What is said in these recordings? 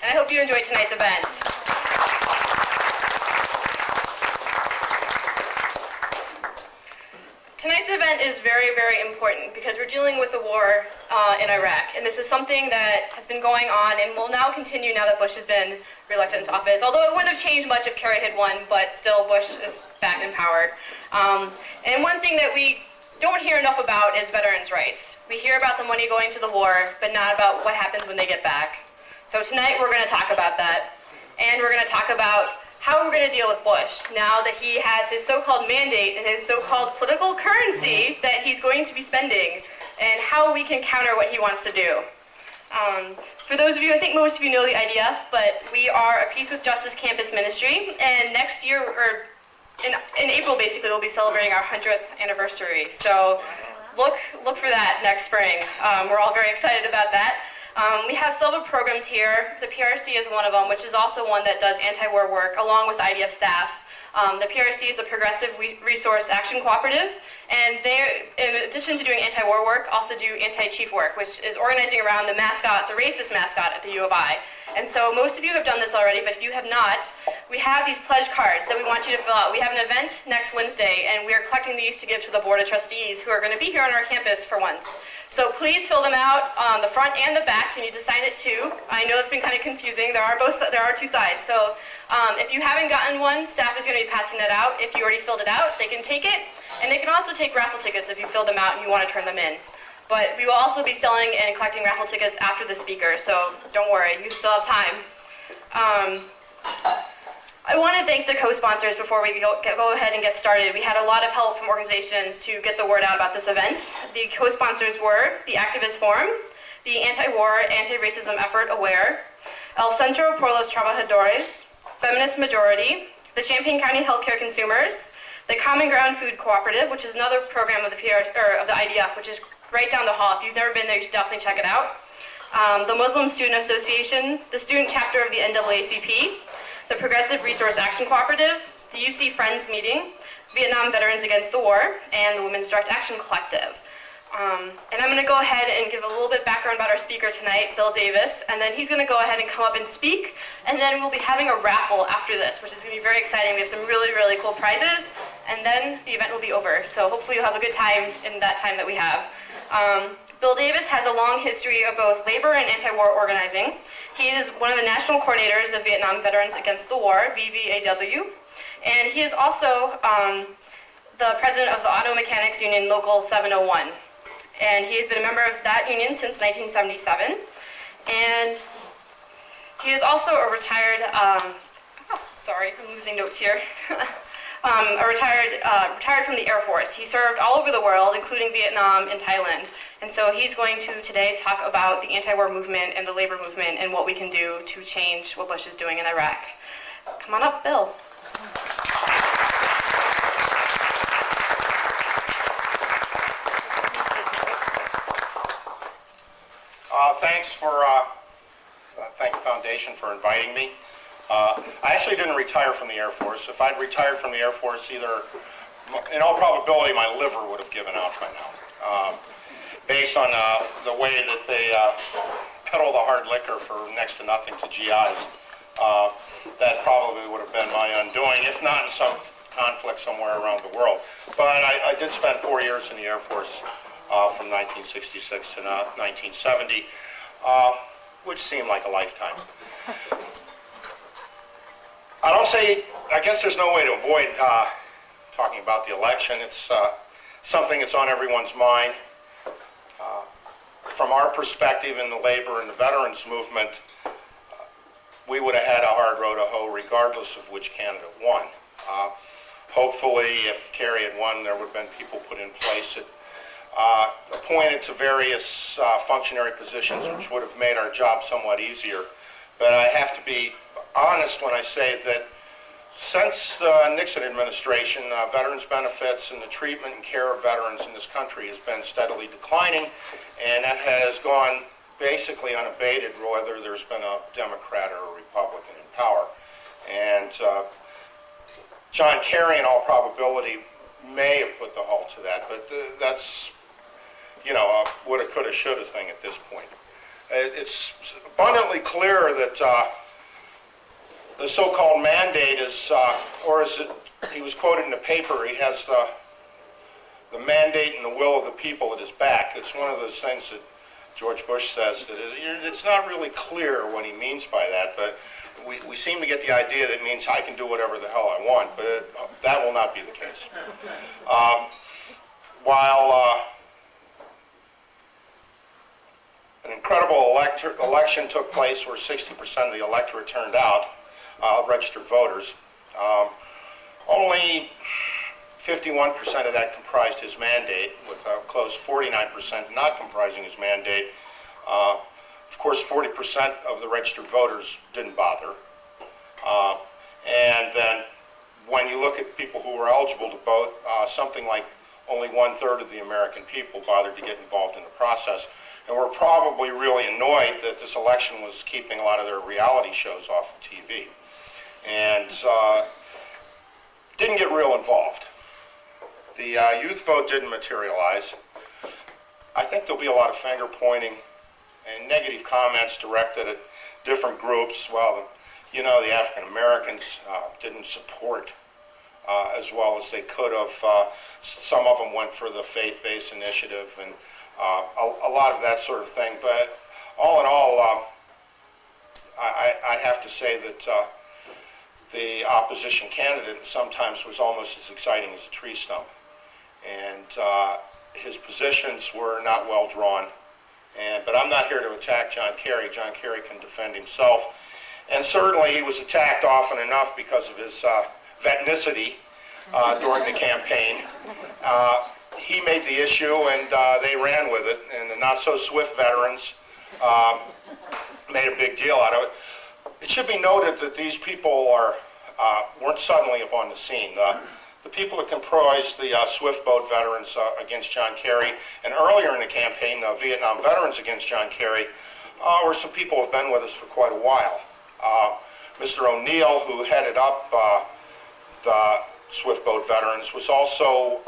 and I hope you enjoy tonight's event. Tonight's event is very, very important because we're dealing with the war in Iraq, and this is something that has been going on and will now continue now that Bush has been reelected into office, although it wouldn't have changed much if Kerry had won, but still Bush is back in power. And one thing that we don't hear enough about is veterans' rights. We hear about the money going to the war, but not about what happens when they get back. So tonight we're going to talk about that, and we're going to talk about how we're going to deal with Bush now that he has his so-called mandate and his so-called political currency that he's going to be spending, and how we can counter what he wants to do. For those of you, I think most of you know the IDF, but we are a Peace with Justice campus ministry, and next year, or in April basically, we'll be celebrating our 100th anniversary. So look for that next spring. We're all very excited about that. We have several programs here. The PRC is one of them, which is also one that does anti-war work along with the IDF staff. The PRC is a progressive resource action cooperative, and they, in addition to doing anti-war work, also do anti-chief work, which is organizing around the mascot, the racist mascot at the U of I. And so most of you have done this already, but if you have not, we have these pledge cards that we want you to fill out. We have an event next Wednesday, and we are collecting these to give to the Board of Trustees who are going to be here on our campus for once. So please fill them out on the front and the back. You need to sign it too. I know it's been kind of confusing. There are two sides. So if you haven't gotten one, staff is going to be passing that out. If you already filled it out, they can take it. And they can also take raffle tickets if you filled them out and you want to turn them in. But we will also be selling and collecting raffle tickets after the speaker, so don't worry, you still have time. I want to thank the co-sponsors before we go ahead and get started. We had a lot of help from organizations to get the word out about this event. The co-sponsors were the Activist Forum, the Anti-War, Anti-Racism Effort AWARE, El Centro por los Trabajadores, Feminist Majority, the Champaign County Healthcare Consumers, the Common Ground Food Cooperative, which is another program of the IDF, which is right down the hall. If you've never been there, you should definitely check it out. The Muslim Student Association, the student chapter of the NAACP, the Progressive Resource Action Cooperative, the UC Friends Meeting, Vietnam Veterans Against the War, and the Women's Direct Action Collective. And I'm going to go ahead and give a little bit of background about our speaker tonight, Bill Davis, and then he's going to go ahead and come up and speak, and then we'll be having a raffle after this, which is going to be very exciting. We have some really, really cool prizes, and then the event will be over. So hopefully you'll have a good time in that time that we have. Bill Davis has a long history of both labor and anti-war organizing. He is one of the national coordinators of Vietnam Veterans Against the War, VVAW, and he is also the president of the Auto Mechanics Union Local 701. And he has been a member of that union since 1977. And he is also a retired, sorry, I'm losing notes here. Retired from the Air Force. He served all over the world, including Vietnam and Thailand. And so he's going to today talk about the anti-war movement and the labor movement and what we can do to change what Bush is doing in Iraq. Come on up, Bill. Thank the Foundation for inviting me. I actually didn't retire from the Air Force. If I'd retired from the Air Force, either, in all probability, my liver would have given out by now. Based on the way that they peddle the hard liquor for next to nothing to GIs, that probably would have been my undoing, if not in some conflict somewhere around the world. But I did spend 4 years in the Air Force from 1966 to 1970, which seemed like a lifetime. I guess there's no way to avoid talking about the election. It's something that's on everyone's mind. From our perspective in the labor and the veterans movement, we would have had a hard row to hoe regardless of which candidate won. Hopefully, if Kerry had won, there would have been people put in place that appointed to various functionary positions, which would have made our job somewhat easier. But I have to be honest when I say that since the Nixon administration, veterans benefits and the treatment and care of veterans in this country has been steadily declining, and that has gone basically unabated whether there's been a Democrat or a Republican in power. And John Kerry, in all probability, may have put the halt to that, but that's, you know, a woulda, coulda, shoulda thing at this point. it's abundantly clear that the so-called mandate is, or as he was quoted in the paper, he has the mandate and the will of the people at his back. It's one of those things that George Bush says that it's not really clear what he means by that, but we seem to get the idea that it means I can do whatever the hell I want, but that will not be the case. While an incredible election took place where 60% of the electorate turned out, registered voters, only 51% of that comprised his mandate, with a close 49% not comprising his mandate. Of course, 40% of the registered voters didn't bother. And then when you look at people who were eligible to vote, something like only 1/3 of the American people bothered to get involved in the process. And were probably really annoyed that this election was keeping a lot of their reality shows off of TV. And didn't get real involved. The youth vote didn't materialize. I think there'll be a lot of finger pointing and negative comments directed at different groups. Well, you know, the African Americans didn't support as well as they could have. Some of them went for the faith-based initiative and a lot of that sort of thing. But all in all, I'd have to say that the opposition candidate sometimes was almost as exciting as a tree stump. And his positions were not well drawn. But I'm not here to attack John Kerry. John Kerry can defend himself. And certainly he was attacked often enough because of his ethnicity during the campaign. He made the issue and they ran with it. And the not-so-swift veterans made a big deal out of it. It should be noted that these people weren't suddenly upon the scene. The people that comprised the swift boat veterans against John Kerry, and earlier in the campaign, Vietnam veterans against John Kerry, were some people who have been with us for quite a while. Mr. O'Neill, who headed up the swift boat veterans, was also,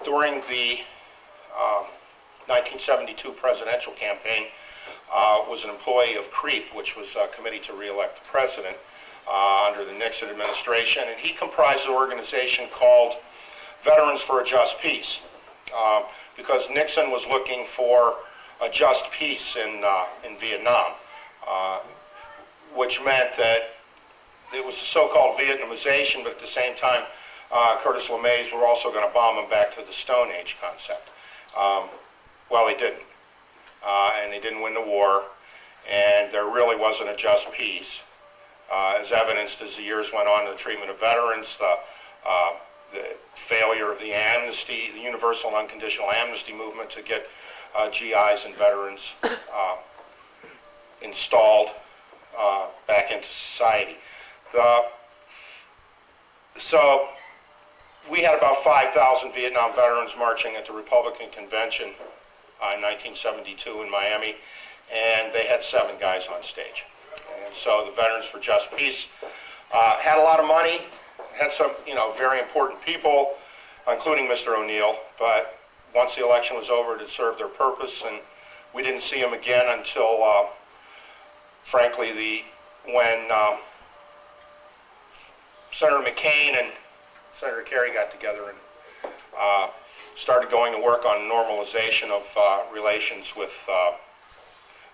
during the 1972 presidential campaign, was an employee of CREEP, which was a committee to re-elect the president under the Nixon administration, and he comprised an organization called Veterans for a Just Peace, because Nixon was looking for a just peace in Vietnam, which meant that it was a so-called Vietnamization, but at the same time, Curtis LeMays were also going to bomb him back to the Stone Age concept. Well, they didn't. And they didn't win the war, and there really wasn't a just peace, as evidenced as the years went on in the treatment of veterans, the failure of the amnesty, the universal and unconditional amnesty movement to get GIs and veterans installed back into society. So we had about 5,000 Vietnam veterans marching at the Republican Convention in 1972 in Miami, and they had 7 guys on stage. And so the Veterans for Just Peace had a lot of money, had some, very important people, including Mr. O'Neill, but once the election was over, it had served their purpose, and we didn't see him again until, frankly, when Senator McCain and Senator Kerry got together and started going to work on normalization of relations with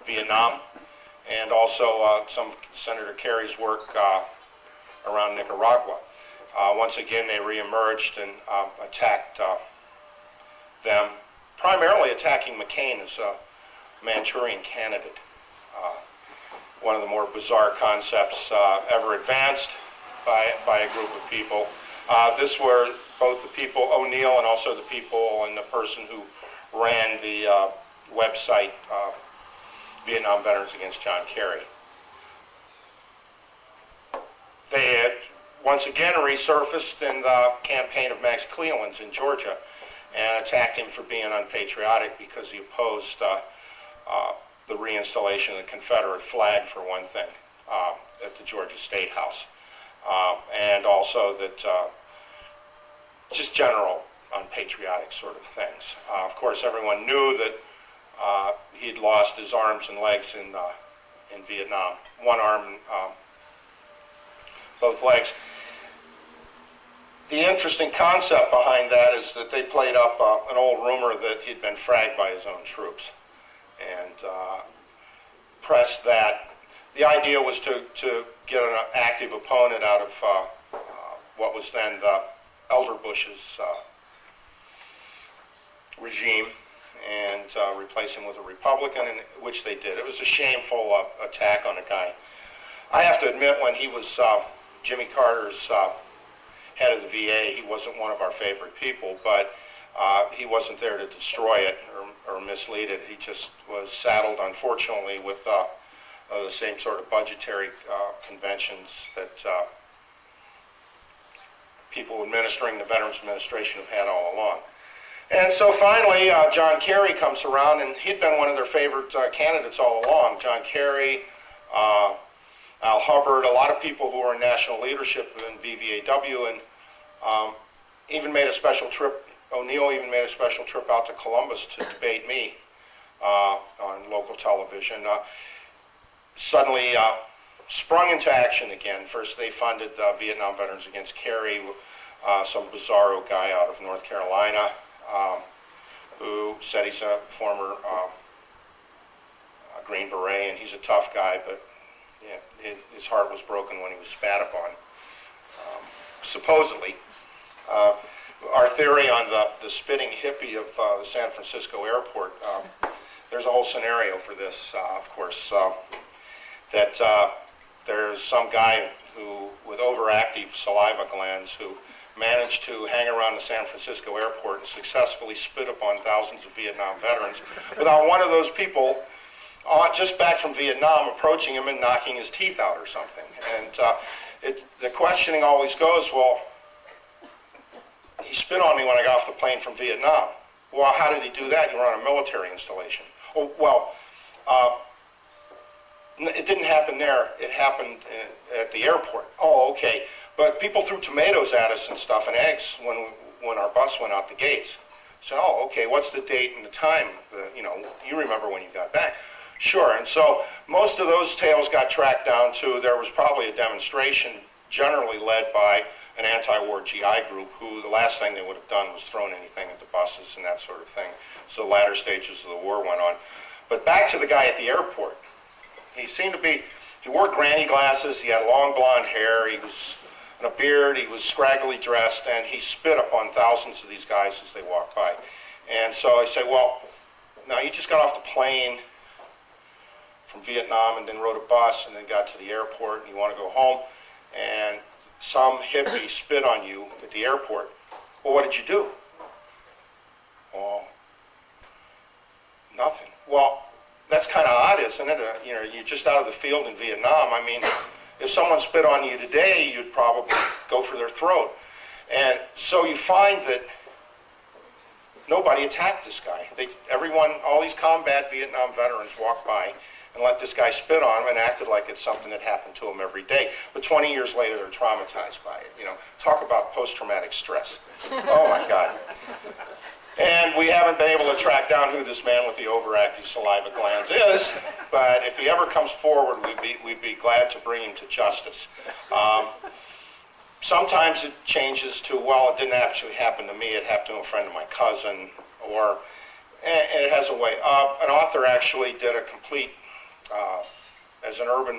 Vietnam, and also some of Senator Kerry's work around Nicaragua. Once again, they reemerged and attacked them, primarily attacking McCain as a Manchurian candidate. One of the more bizarre concepts ever advanced by a group of people. This were both the people, O'Neill, and also the people and the person who ran the website, Vietnam Veterans Against John Kerry. They had once again resurfaced in the campaign of Max Cleland's in Georgia and attacked him for being unpatriotic because he opposed the reinstallation of the Confederate flag, for one thing, at the Georgia State House. And also that just general unpatriotic sort of things. Of course, everyone knew that he had lost his arms and legs in Vietnam. One arm, both legs. The interesting concept behind that is that they played up an old rumor that he'd been fragged by his own troops, and pressed that. The idea was to get an active opponent out of what was then the elder Bush's regime, and replace him with a Republican, which they did. It was a shameful attack on a guy. I have to admit, when he was Jimmy Carter's head of the VA, he wasn't one of our favorite people, but he wasn't there to destroy it or mislead it. He just was saddled, unfortunately, with the same sort of budgetary conventions that people administering the Veterans Administration have had all along. And so finally, John Kerry comes around, and he'd been one of their favorite candidates all along. John Kerry, Al Hubbard, a lot of people who were in national leadership in VVAW, and even made a special trip, O'Neill even made a special trip out to Columbus to debate me on local television. Suddenly sprung into action again. First they funded Vietnam Veterans Against Kerry, some bizarro guy out of North Carolina who said he's a former Green Beret, and he's a tough guy, but yeah, his heart was broken when he was spat upon, supposedly. Our theory on the spitting hippie of the San Francisco airport, there's a whole scenario for this, of course, that there's some guy who, with overactive saliva glands, who managed to hang around the San Francisco airport and successfully spit upon thousands of Vietnam veterans without one of those people just back from Vietnam approaching him and knocking his teeth out or something. And the questioning always goes, well, he spit on me when I got off the plane from Vietnam. Well, how did he do that? You were on a military installation. Oh, well, it didn't happen there. It happened at the airport. Oh, okay. But people threw tomatoes at us and stuff and eggs when our bus went out the gates. So, oh, okay, what's the date and the time? You remember when you got back. Sure, and so most of those tales got tracked down to there was probably a demonstration generally led by an anti-war GI group who the last thing they would have done was thrown anything at the buses and that sort of thing. So the latter stages of the war went on. But back to the guy at the airport. He wore granny glasses, he had long blonde hair, he was in a beard, he was scraggly dressed, and he spit upon thousands of these guys as they walked by. And so I say, well, now you just got off the plane from Vietnam and then rode a bus and then got to the airport and you want to go home, and some hippie spit on you at the airport. Well, what did you do? Oh, nothing. Well, that's kind of odd, isn't it? You're just out of the field in Vietnam. I mean, if someone spit on you today, you'd probably go for their throat. And so you find that nobody attacked this guy. All these combat Vietnam veterans walked by and let this guy spit on him and acted like it's something that happened to him every day. But 20 years later, they're traumatized by it. Talk about post-traumatic stress. Oh my God. And we haven't been able to track down who this man with the overactive saliva glands is, but if he ever comes forward, we'd be glad to bring him to justice. Sometimes it changes to, well, it didn't actually happen to me, it happened to a friend of my cousin, and it has a way. An author actually did a complete, as an urban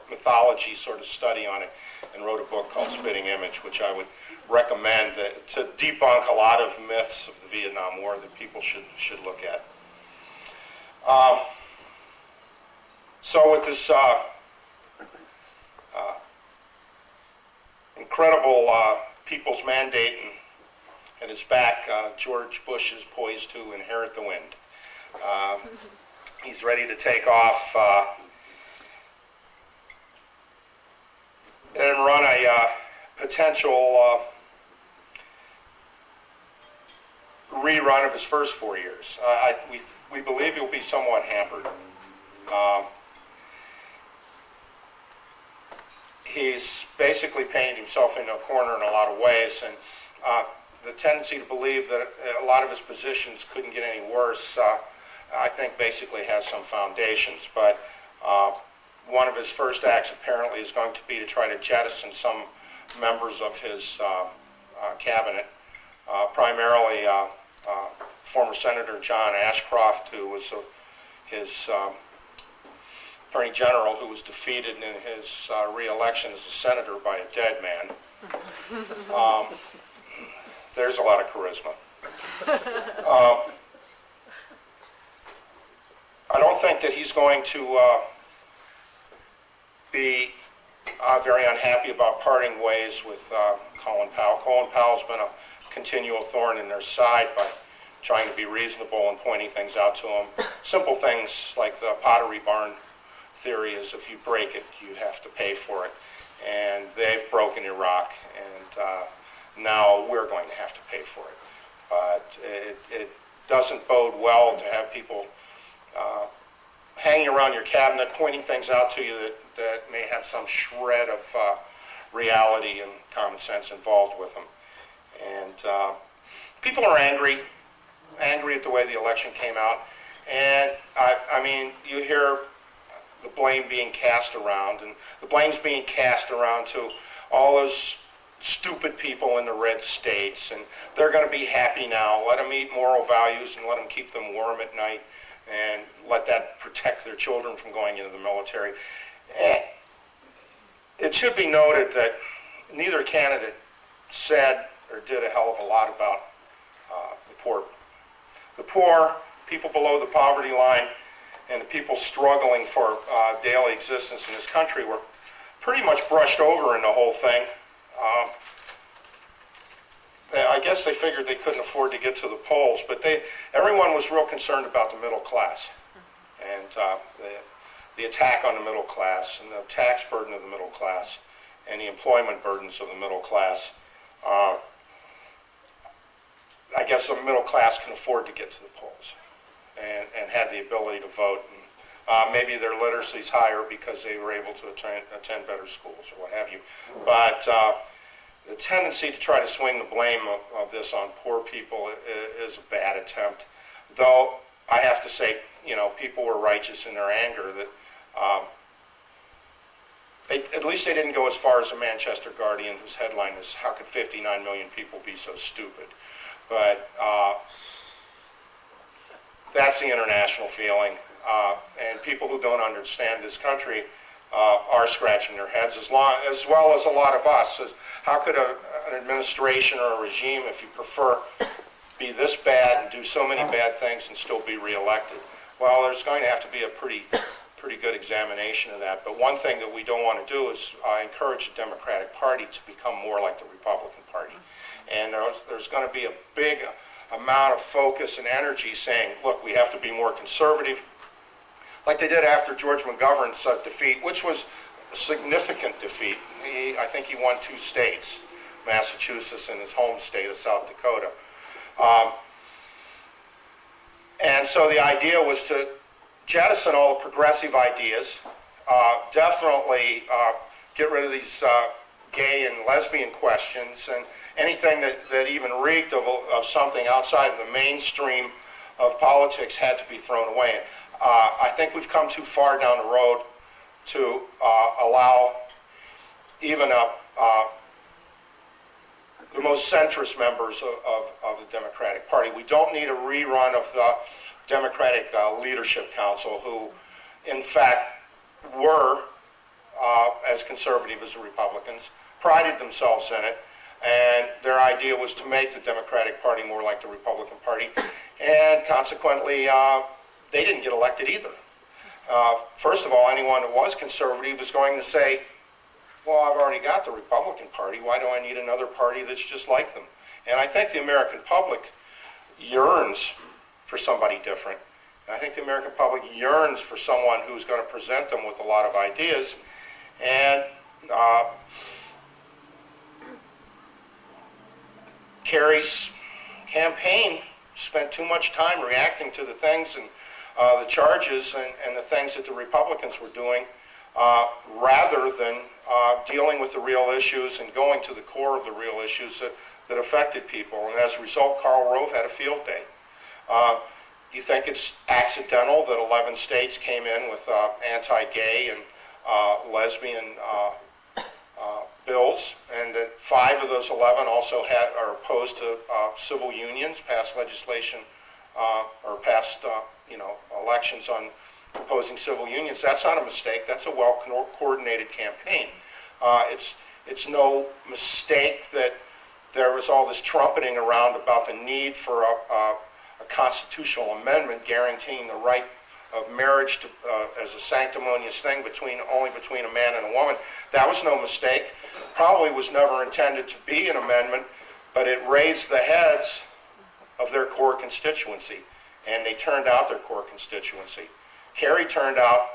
mythology sort of study on it, and wrote a book called Spitting Image, which I would recommend to debunk a lot of myths of the Vietnam War that people should look at. So with this incredible people's mandate at his back, George Bush is poised to inherit the wind. He's ready to take off and run a potential rerun of his first 4 years. We believe he'll be somewhat hampered. He's basically painted himself into a corner in a lot of ways, and the tendency to believe that a lot of his positions couldn't get any worse I think basically has some foundations. But one of his first acts apparently is going to be to try to jettison some members of his cabinet, primarily former Senator John Ashcroft, who was his Attorney General, who was defeated in his re-election as a senator by a dead man. There's a lot of charisma. I don't think that he's going to be very unhappy about parting ways with Colin Powell. Colin Powell's been a continual thorn in their side by trying to be reasonable and pointing things out to them. Simple things like the Pottery Barn theory is if you break it, you have to pay for it. And they've broken Iraq, and now we're going to have to pay for it. But it doesn't bode well to have people hanging around your cabinet, pointing things out to you that may have some shred of reality and common sense involved with them. And people are angry at the way the election came out. And I mean, you hear the blame being cast around, and the blame's being cast around to all those stupid people in the red states, and they're going to be happy now. Let them eat moral values and let them keep them warm at night, and let that protect their children from going into the military. It should be noted that neither candidate said or did a hell of a lot about the poor. The poor, people below the poverty line, and the people struggling for daily existence in this country were pretty much brushed over in the whole thing. I guess they figured they couldn't afford to get to the polls, but everyone was real concerned about the middle class and the attack on the middle class and the tax burden of the middle class and the employment burdens of the middle class. I guess the middle class can afford to get to the polls and had the ability to vote. And maybe their literacy's higher because they were able to attend better schools or what have you. But the tendency to try to swing the blame of this on poor people is a bad attempt. Though I have to say, you know, people were righteous in their anger that at least they didn't go as far as the Manchester Guardian, whose headline is, "How could 59 million people be so stupid?" But that's the international feeling. And people who don't understand this country are scratching their heads, as well as a lot of us. How could an administration or a regime, if you prefer, be this bad and do so many bad things and still be reelected? Well, there's going to have to be a pretty good examination of that. But one thing that we don't want to do is encourage the Democratic Party to become more like the Republican Party. And there's going to be a big amount of focus and energy saying, look, we have to be more conservative, like they did after George McGovern's defeat, which was a significant defeat. I think he won 2 states, Massachusetts and his home state of South Dakota. And so the idea was to jettison all the progressive ideas, definitely get rid of these gay and lesbian questions, and anything that even reeked of something outside of the mainstream of politics had to be thrown away. I think we've come too far down the road to allow even the most centrist members of the Democratic Party. We don't need a rerun of the Democratic Leadership Council, who in fact were as conservative as the Republicans, prided themselves in it, and their idea was to make the Democratic Party more like the Republican Party, and consequently they didn't get elected either. First of all, anyone that was conservative is going to say, well, I've already got the Republican Party, why do I need another party that's just like them? And I think the American public yearns for somebody different. And I think the American public yearns for someone who's going to present them with a lot of ideas. And Kerry's campaign spent too much time reacting to the things and the charges and the things that the Republicans were doing, rather than dealing with the real issues and going to the core of the real issues that affected people. And as a result, Karl Rove had a field day. you think it's accidental that 11 states came in with anti-gay and lesbian bills, and that 5 of those 11 also are opposed to civil unions, passed legislation or passed elections on opposing civil unions? That's not a mistake. That's a well-coordinated campaign. It's no mistake that there was all this trumpeting around about the need for a constitutional amendment guaranteeing the right of marriage to, as a sanctimonious thing only between a man and a woman. That was no mistake. Probably was never intended to be an amendment, but it raised the heads of their core constituency, and they turned out their core constituency. Kerry turned out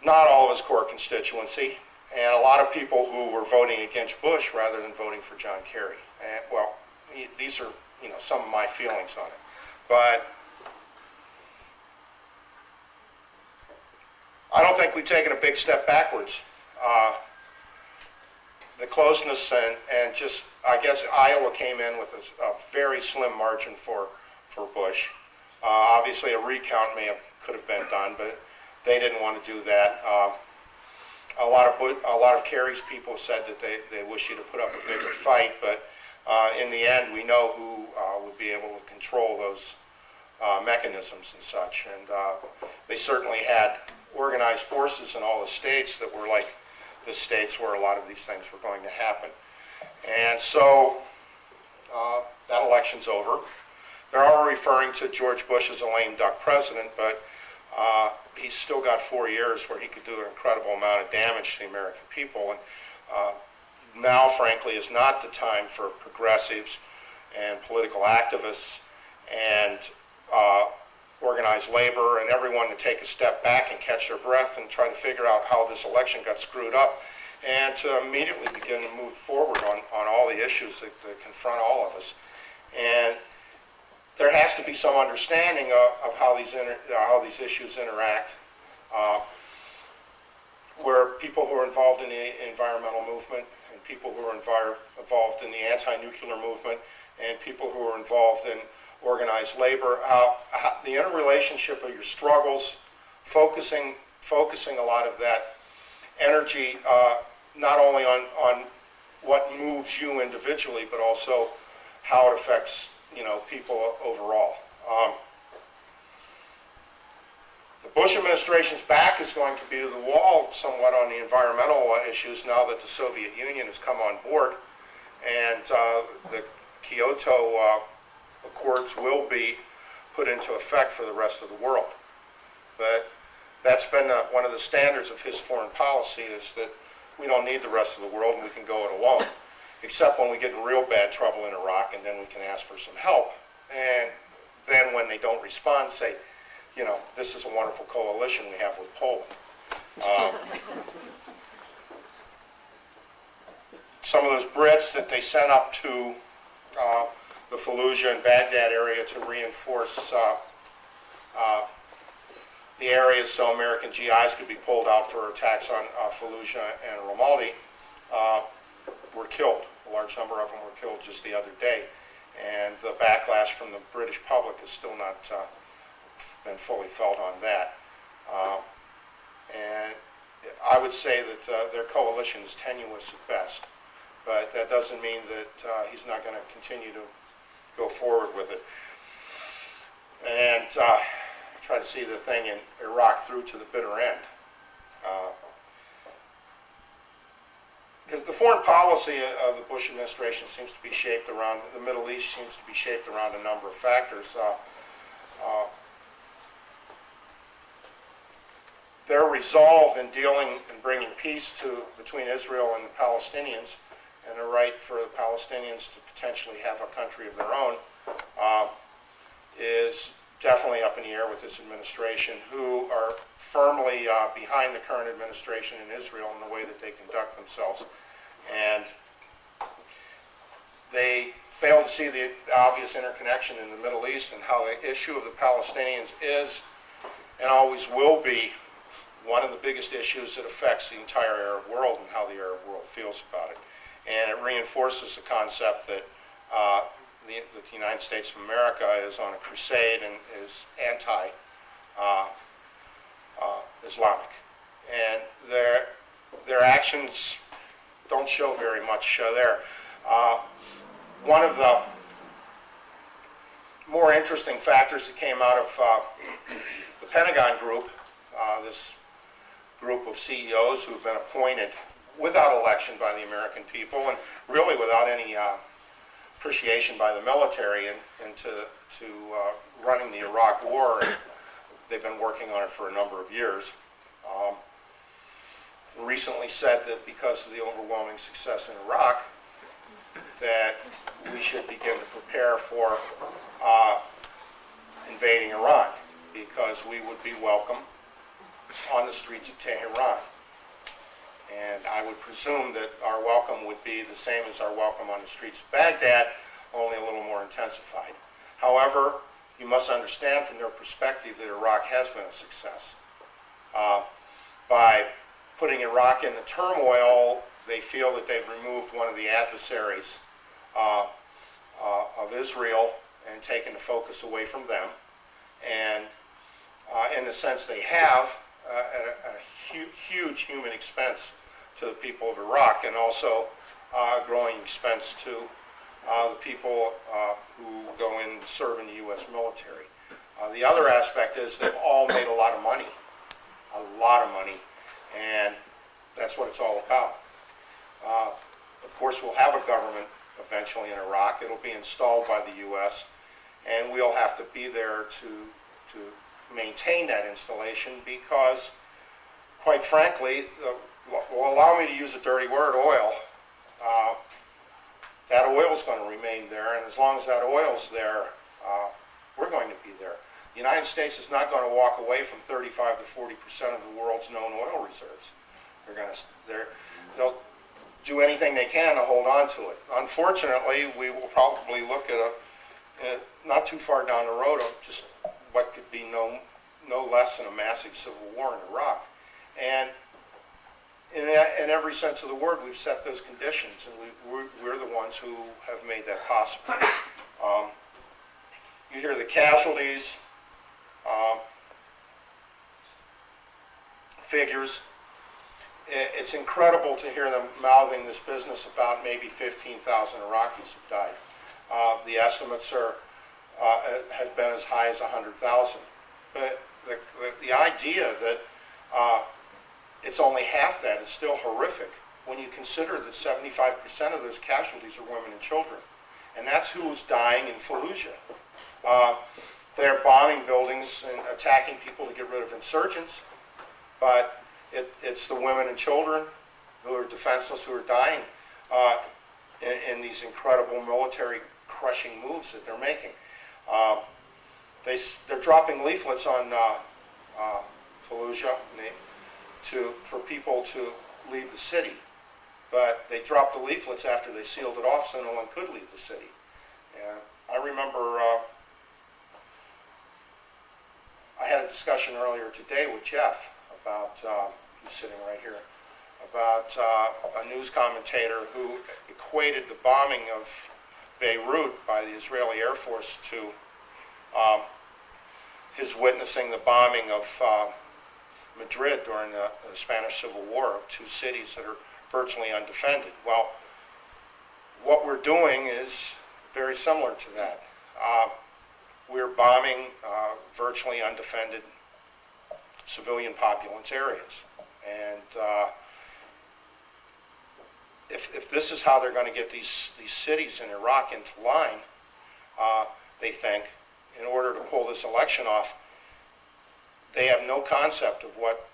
not all of his core constituency, and a lot of people who were voting against Bush rather than voting for John Kerry. And, well, these are some of my feelings on it. But I don't think we've taken a big step backwards. The closeness and just, I guess Iowa came in with a very slim margin for Bush. Obviously a recount could have been done, but they didn't want to do that. A lot of Kerry's people said that they wish you to put up a bigger fight, but in the end we know who would be able to control those mechanisms and such. And they certainly had organized forces in all the states that were like the states where a lot of these things were going to happen. And so that election's over. They're all referring to George Bush as a lame duck president, but he's still got 4 years where he could do an incredible amount of damage to the American people. And now, frankly, is not the time for progressives and political activists and organized labor and everyone to take a step back and catch their breath and try to figure out how this election got screwed up, and to immediately begin to move forward on all the issues that confront all of us. And there has to be some understanding of how these issues interact, where people who are involved in the environmental movement and people who are involved in the anti-nuclear movement and people who are involved in organized labor, the interrelationship of your struggles, focusing a lot of that energy not only on what moves you individually, but also how it affects people overall. The Bush administration's back is going to be to the wall somewhat on the environmental issues now that the Soviet Union has come on board, and the Kyoto Accords will be put into effect for the rest of the world. But that's been one of the standards of his foreign policy, is that we don't need the rest of the world and we can go it alone, except when we get in real bad trouble in Iraq, and then we can ask for some help. And then when they don't respond, say, this is a wonderful coalition we have with Poland. Some of those Brits that they sent up to the Fallujah and Baghdad area to reinforce the areas so American GIs could be pulled out for attacks on Fallujah and Ramadi were killed. A large number of them were killed just the other day. And the backlash from the British public has still not been fully felt on that. And I would say that their coalition is tenuous at best, but that doesn't mean that he's not going to continue to go forward with it and try to see the thing in Iraq through to the bitter end. The foreign policy of the Bush administration seems to be shaped around, the Middle East seems to be shaped around a number of factors. Their resolve in dealing and bringing peace between Israel and the Palestinians, and the right for the Palestinians to potentially have a country of their own, is definitely up in the air with this administration, who are firmly behind the current administration in Israel in the way that they conduct themselves. And they fail to see the obvious interconnection in the Middle East and how the issue of the Palestinians is and always will be one of the biggest issues that affects the entire Arab world and how the Arab world feels about it. And it reinforces the concept that that the United States of America is on a crusade and is anti-Islamic. And their actions don't show very much there. One of the more interesting factors that came out of the Pentagon group, this group of CEOs who have been appointed without election by the American people and really without any appreciation by the military into running the Iraq War. And they've been working on it for a number of years. Recently said that because of the overwhelming success in Iraq, that we should begin to prepare for invading Iran, because we would be welcome on the streets of Tehran. And I would presume that our welcome would be the same as our welcome on the streets of Baghdad, only a little more intensified. However, you must understand from their perspective that Iraq has been a success. By putting Iraq in the turmoil, they feel that they've removed one of the adversaries of Israel and taken the focus away from them. And in the sense they have, at a huge human expense to the people of Iraq, and also a growing expense to the people who go in and serve in the U.S. military. The other aspect is they've all made a lot of money, and that's what it's all about. Of course, we'll have a government eventually in Iraq. It'll be installed by the U.S., and we'll have to be there to maintain that installation, because, quite frankly, well, allow me to use a dirty word, oil. That oil is going to remain there, and as long as that oil's there, we're going to be there. The United States is not going to walk away from 35 to 40% of the world's known oil reserves. They'll do anything they can to hold on to it. Unfortunately, we will probably look at not too far down the road of just what could be no less than a massive civil war in Iraq. And in every sense of the word, we've set those conditions, and we're the ones who have made that possible. You hear the casualties, figures. It's incredible to hear them mouthing this business about maybe 15,000 Iraqis have died. The estimates have been as high as 100,000. But the idea that it's only half that is still horrific when you consider that 75% of those casualties are women and children. And that's who's dying in Fallujah. They're bombing buildings and attacking people to get rid of insurgents, but it's the women and children who are defenseless who are dying in these incredible military crushing moves that they're making. They're dropping leaflets on Fallujah for people to leave the city, but they dropped the leaflets after they sealed it off so no one could leave the city. And I remember I had a discussion earlier today with Jeff about, he's sitting right here, about a news commentator who equated the bombing of Beirut by the Israeli Air Force to his witnessing the bombing of Madrid during the Spanish Civil War, of two cities that are virtually undefended. Well, what we're doing is very similar to that. We're bombing virtually undefended civilian populace areas. And if this is how they're going to get these cities in Iraq into line, they think, in order to pull this election off, they have no concept of what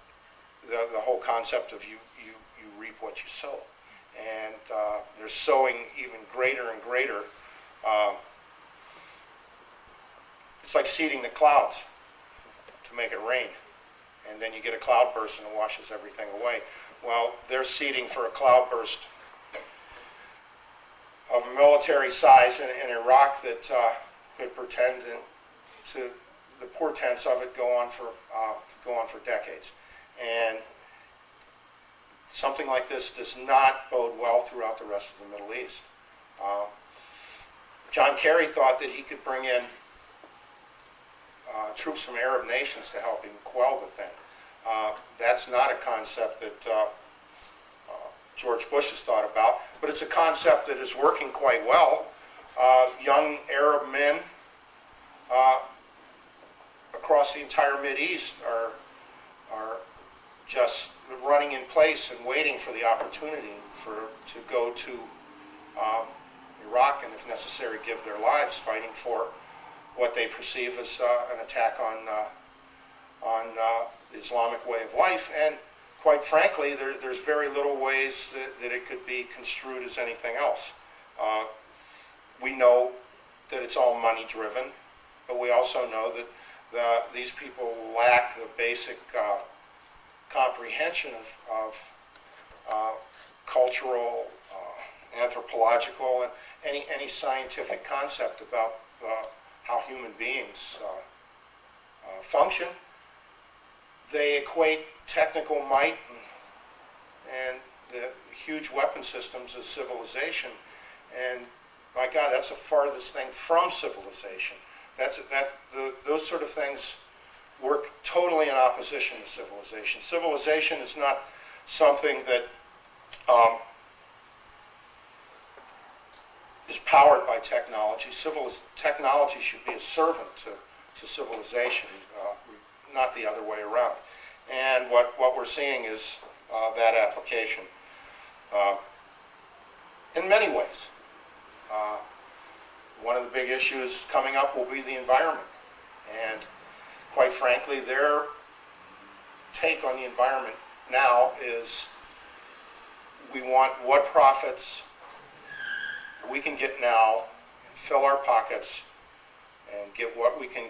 the whole concept of you reap what you sow. And they're sowing even greater and greater. It's like seeding the clouds to make it rain. And then you get a cloudburst and it washes everything away. Well, they're seeding for a cloudburst of military size in Iraq that could pretend to the portents of it go on for decades. And something like this does not bode well throughout the rest of the Middle East. John Kerry thought that he could bring in troops from Arab nations to help him quell the thing. That's not a concept that George Bush has thought about, but it's a concept that is working quite well. Young Arab men across the entire Mideast are just running in place and waiting for the opportunity to go to Iraq and, if necessary, give their lives fighting for what they perceive as an attack on the Islamic way of life. And quite frankly, there's very little ways that it could be construed as anything else. We know that it's all money driven, but we also know that these people lack the basic comprehension of cultural, anthropological, and any scientific concept about how human beings function. They equate technical might and the huge weapon systems as civilization, and my God, that's the farthest thing from civilization. Those sort of things work totally in opposition to civilization. Civilization is not something that is powered by technology. Technology should be a servant to civilization, not the other way around. And what we're seeing is that application in many ways. One of the big issues coming up will be the environment. And quite frankly, their take on the environment now is we want what profits we can get now, fill our pockets, and get what we can,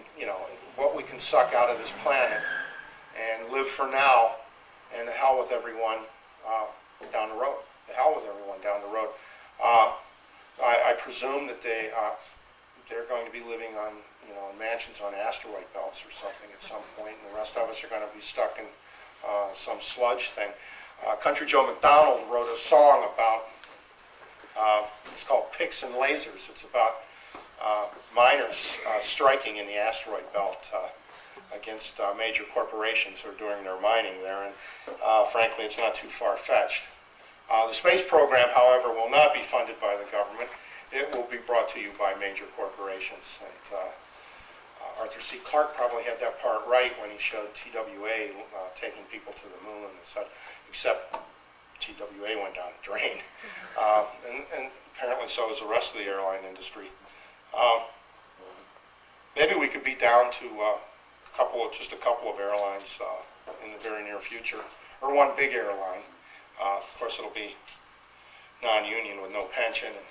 what we can suck out of this planet, and live for now, and the hell with everyone down the road. The hell with everyone down the road. I presume that they're going to be living on, in mansions on asteroid belts or something at some point, and the rest of us are going to be stuck in some sludge thing. Country Joe McDonald wrote a song about, it's called Picks and Lasers. It's about miners striking in the asteroid belt against major corporations who are doing their mining there, and frankly, it's not too far-fetched. The space program, however, will not be funded by the government. It will be brought to you by major corporations. And Arthur C. Clarke probably had that part right when he showed TWA taking people to the moon and such, except TWA went down the drain. And apparently so is the rest of the airline industry. Maybe we could be down to just a couple of airlines in the very near future, or one big airline. Of course, it'll be non-union with no pension, and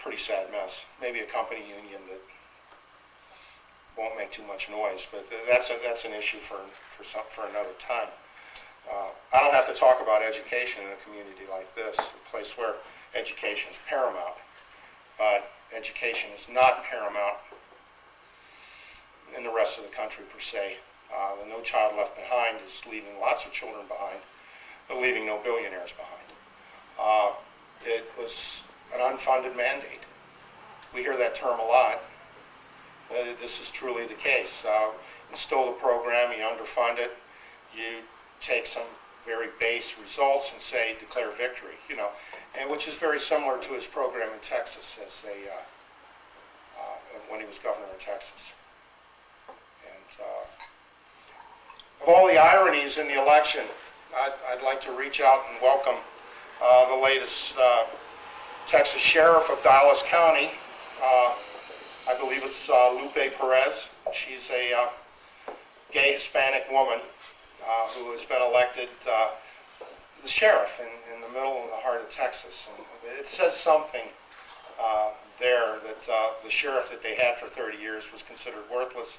pretty sad mess. Maybe a company union that won't make too much noise, but that's an issue for another time. I don't have to talk about education in a community like this, a place where education is paramount, but education is not paramount in the rest of the country per se. The No Child Left Behind is leaving lots of children behind, but leaving no billionaires behind. It was an unfunded mandate. We hear that term a lot, but this is truly the case. Instill the program, you underfund it, you take some very base results and say declare victory, and which is very similar to his program in Texas as when he was governor of Texas. And of all the ironies in the election, I'd like to reach out and welcome the latest Texas sheriff of Dallas County. I believe it's Lupe Perez. She's a gay Hispanic woman who has been elected the sheriff in the middle and the heart of Texas. And it says something there that the sheriff that they had for 30 years was considered worthless.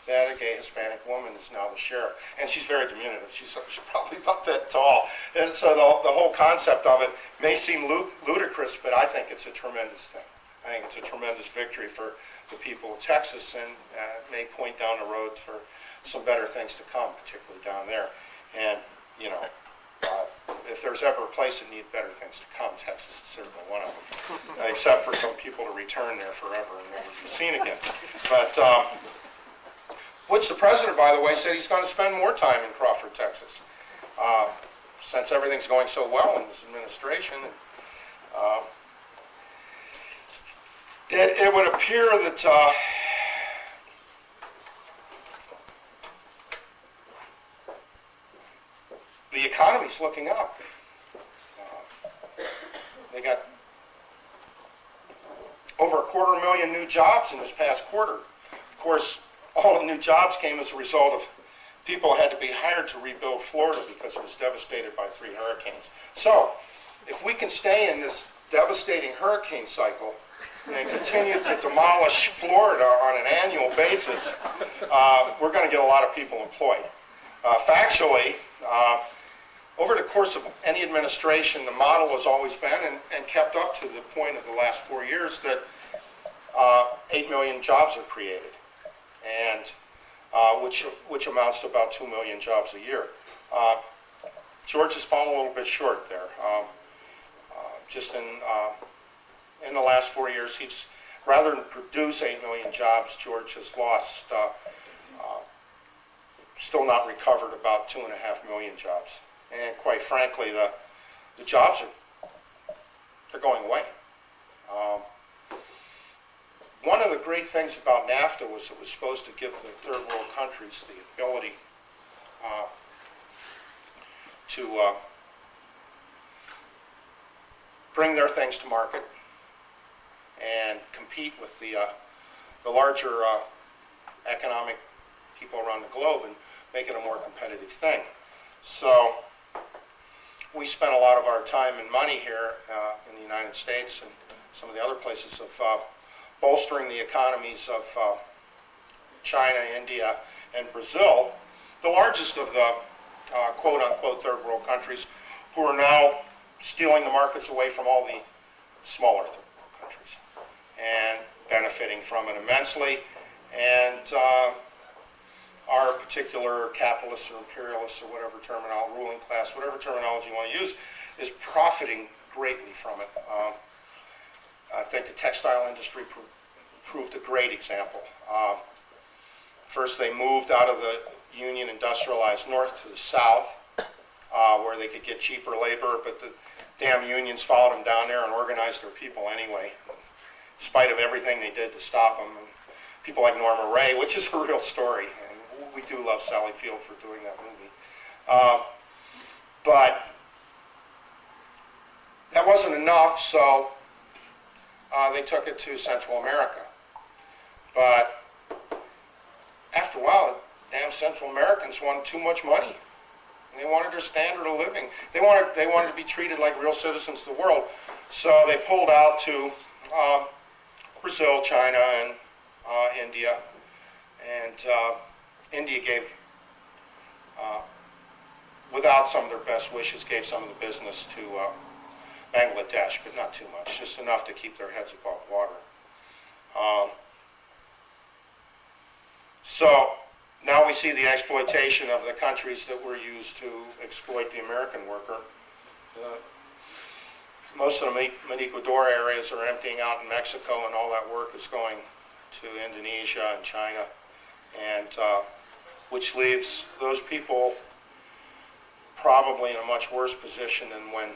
That a gay Hispanic woman is now the sheriff. And she's very diminutive. She's probably about that tall. And so the whole concept of it may seem ludicrous, but I think it's a tremendous thing. I think it's a tremendous victory for the people of Texas, and may point down the road for some better things to come, particularly down there. And, if there's ever a place that needs better things to come, Texas is certainly one of them, except for some people to return there forever and never be seen again. But, which the president, by the way, said he's going to spend more time in Crawford, Texas, since everything's going so well in his administration. It would appear that the economy's looking up. They got over 250,000 new jobs in this past quarter. Of course, all the new jobs came as a result of people had to be hired to rebuild Florida because it was devastated by 3 hurricanes. So, if we can stay in this devastating hurricane cycle and continue to demolish Florida on an annual basis, we're going to get a lot of people employed. Factually, over the course of any administration, the model has always been and kept up to the point of the last 4 years that 8 million jobs are created, and which amounts to about 2 million jobs a year. George has fallen a little bit short there. Just in the last 4 years, he's rather than produce 8 million jobs, George has lost, still not recovered about 2.5 million jobs. And quite frankly, the jobs they're going away. One of the great things about NAFTA was it was supposed to give the third world countries the ability to bring their things to market and compete with the larger economic people around the globe and make it a more competitive thing. So we spent a lot of our time and money here in the United States and some of the other places of bolstering the economies of China, India, and Brazil, the largest of the quote-unquote third world countries, who are now stealing the markets away from all the smaller third world countries and benefiting from it immensely. And our particular capitalists or imperialists or whatever terminology, ruling class, whatever terminology you want to use, is profiting greatly from it. I think the textile industry proved a great example. First, they moved out of the Union industrialized north to the south, where they could get cheaper labor, but the damn unions followed them down there and organized their people anyway, in spite of everything they did to stop them. And people like Norma Ray, which is a real story, and we do love Sally Field for doing that movie. But that wasn't enough, so they took it to Central America. But after a while, the damn Central Americans wanted too much money. And they wanted their standard of living. They wanted to be treated like real citizens of the world. So they pulled out to Brazil, China, and India. And India gave, without some of their best wishes, gave some of the business to Bangladesh, but not too much, just enough to keep their heads above water. So now we see the exploitation of the countries that were used to exploit the American worker. Most of the Manicador areas are emptying out in Mexico, and all that work is going to Indonesia and China, and which leaves those people probably in a much worse position than when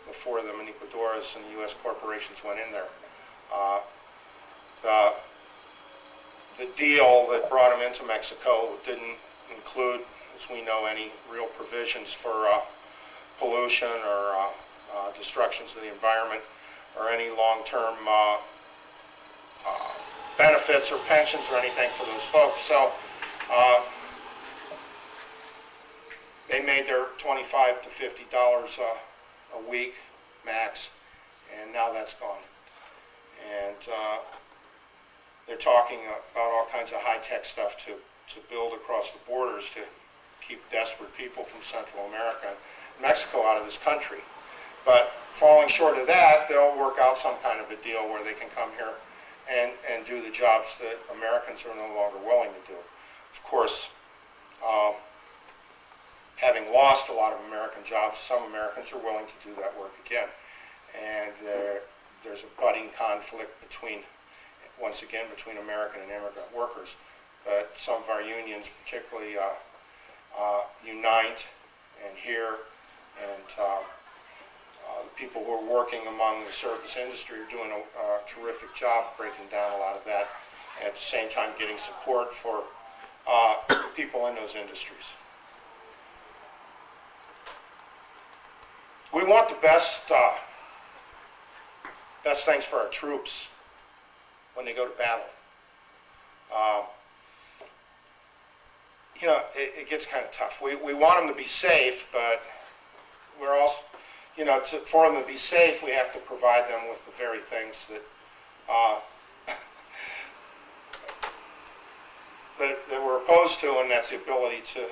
before the Manicadoras and the U.S. corporations went in there. The deal that brought them into Mexico didn't include, as we know, any real provisions for pollution or destructions of the environment or any long-term benefits or pensions or anything for those folks. So they made their $25 to $50 a week max, and now that's gone. And they're talking about all kinds of high-tech stuff to build across the borders to keep desperate people from Central America and Mexico out of this country. But falling short of that, they'll work out some kind of a deal where they can come here and do the jobs that Americans are no longer willing to do. Of course, having lost lost a lot of American jobs. Some Americans are willing to do that work again. And there's a budding conflict between, once again, between American and immigrant workers. But some of our unions, particularly Unite and HERE, and the people who are working among the service industry are doing a terrific job breaking down a lot of that, and at the same time getting support for people in those industries. We want the best things for our troops when they go to battle. It gets kind of tough. We want them to be safe, but we're also, for them to be safe, we have to provide them with the very things that that we're opposed to, and that's the ability to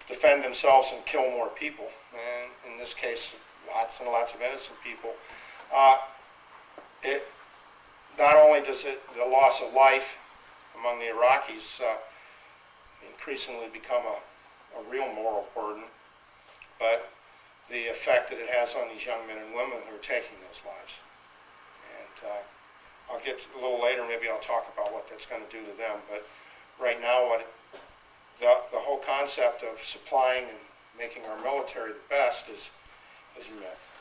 defend themselves and kill more people. And in this case, lots and lots of innocent people. Not only does the loss of life among the Iraqis increasingly become a real moral burden, but the effect that it has on these young men and women who are taking those lives. And I'll get a little later, maybe I'll talk about what that's going to do to them. But right now, the whole concept of supplying and making our military the best is a myth.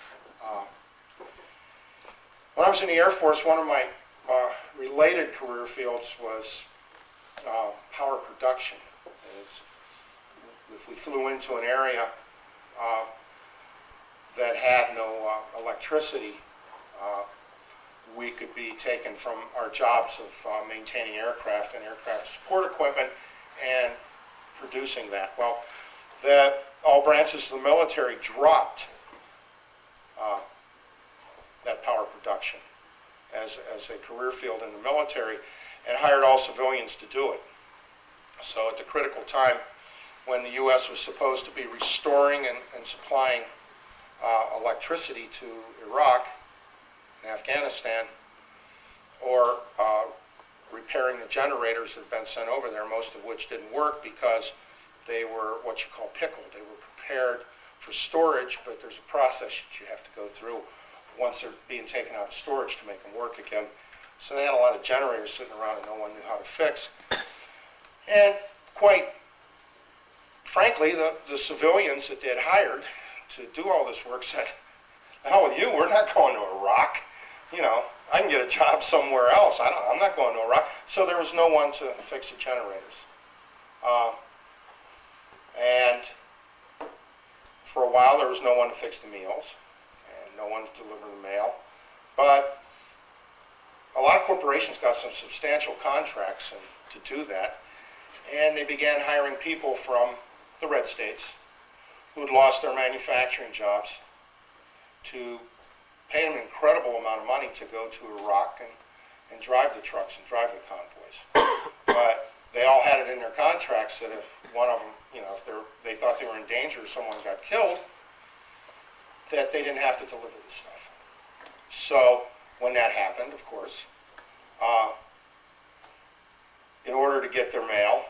When I was in the Air Force, one of my related career fields was power production. If we flew into an area that had no electricity, we could be taken from our jobs of maintaining aircraft and aircraft support equipment and producing that. Well, all branches of the military dropped that power production as a career field in the military and hired all civilians to do it. So at the critical time when the U.S. was supposed to be restoring and supplying electricity to Iraq and Afghanistan, or repairing the generators that had been sent over there, most of which didn't work because they were what you call pickled. They were prepared for storage, but there's a process that you have to go through once they're being taken out of storage to make them work again. So they had a lot of generators sitting around and no one knew how to fix. And quite frankly, the civilians that they'd hired to do all this work said, the hell with you, we're not going to Iraq. I can get a job somewhere else. I'm not going to Iraq. So there was no one to fix the generators. And for a while, there was no one to fix the meals and no one to deliver the mail. But a lot of corporations got some substantial contracts to do that. And they began hiring people from the red states who had lost their manufacturing jobs to pay them an incredible amount of money to go to Iraq and drive the trucks and drive the convoys. But they all had it in their contracts that if one of them, if they thought they were in danger or someone got killed, that they didn't have to deliver the stuff. So when that happened, of course, in order to get their mail,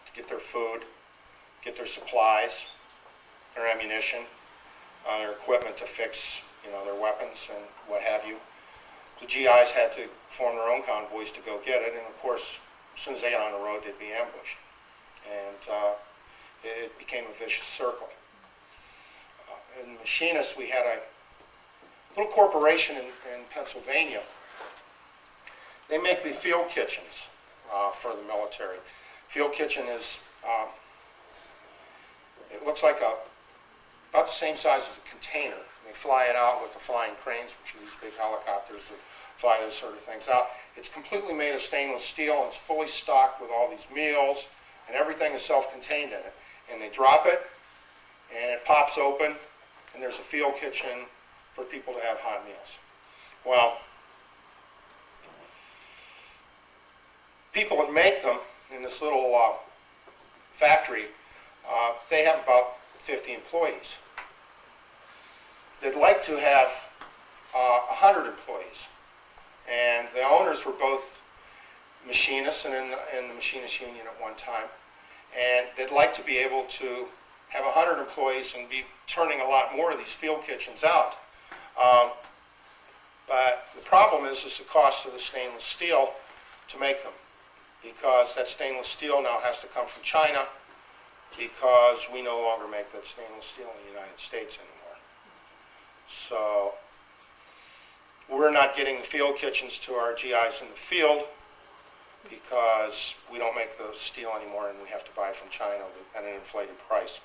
to get their food, get their supplies, their ammunition, their equipment to fix their weapons and what have you, the GIs had to form their own convoys to go get it, and of course, as soon as they got on the road, they'd be ambushed. And it became a vicious circle. In machinists, we had a little corporation in Pennsylvania. They make the field kitchens for the military. Field kitchen is, it looks like about the same size as a container. They fly it out with the flying cranes, which are these big helicopters that fly those sort of things out. It's completely made of stainless steel, and it's fully stocked with all these meals, and everything is self-contained in it. And they drop it, and it pops open, and there's a field kitchen for people to have hot meals. Well, people that make them in this little factory, they have about 50 employees. They'd like to have 100 employees. And the owners were both machinists and in the machinist union at one time. And they'd like to be able to have 100 employees and be turning a lot more of these field kitchens out. But the problem is the cost of the stainless steel to make them, because that stainless steel now has to come from China, because we no longer make that stainless steel in the United States anymore. So we're not getting the field kitchens to our GIs in the field because we don't make the steel anymore and we have to buy it from China at an inflated price.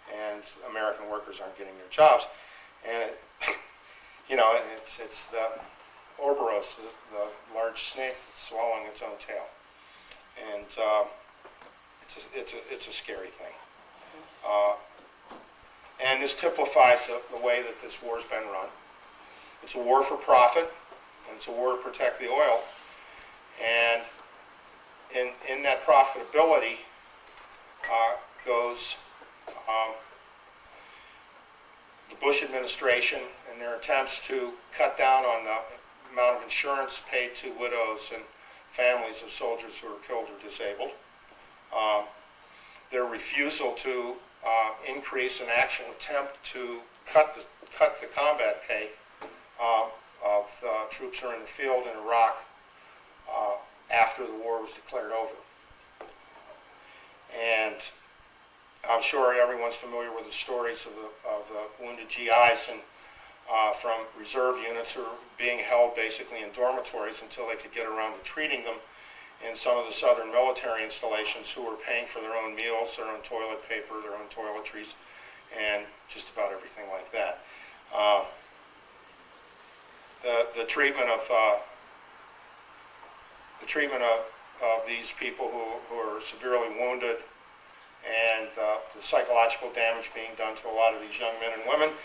And American workers aren't getting their jobs. And it's the Ouroboros, the large snake swallowing its own tail. And it's a scary thing. And this typifies the way that this war's been run. It's a war for profit, and it's a war to protect the oil. And in that profitability goes the Bush administration and their attempts to cut down on the amount of insurance paid to widows and families of soldiers who are killed or disabled. Their refusal to increase an actual attempt to cut the combat pay of the troops who are in the field in Iraq after the war was declared over. And I'm sure everyone's familiar with the stories of the wounded GIs and from reserve units who are being held basically in dormitories until they could get around to treating them in some of the southern military installations, who were paying for their own meals, their own toilet paper, their own toiletries, and just about everything like that. The treatment of these people who are severely wounded, and the psychological damage being done to a lot of these young men and women,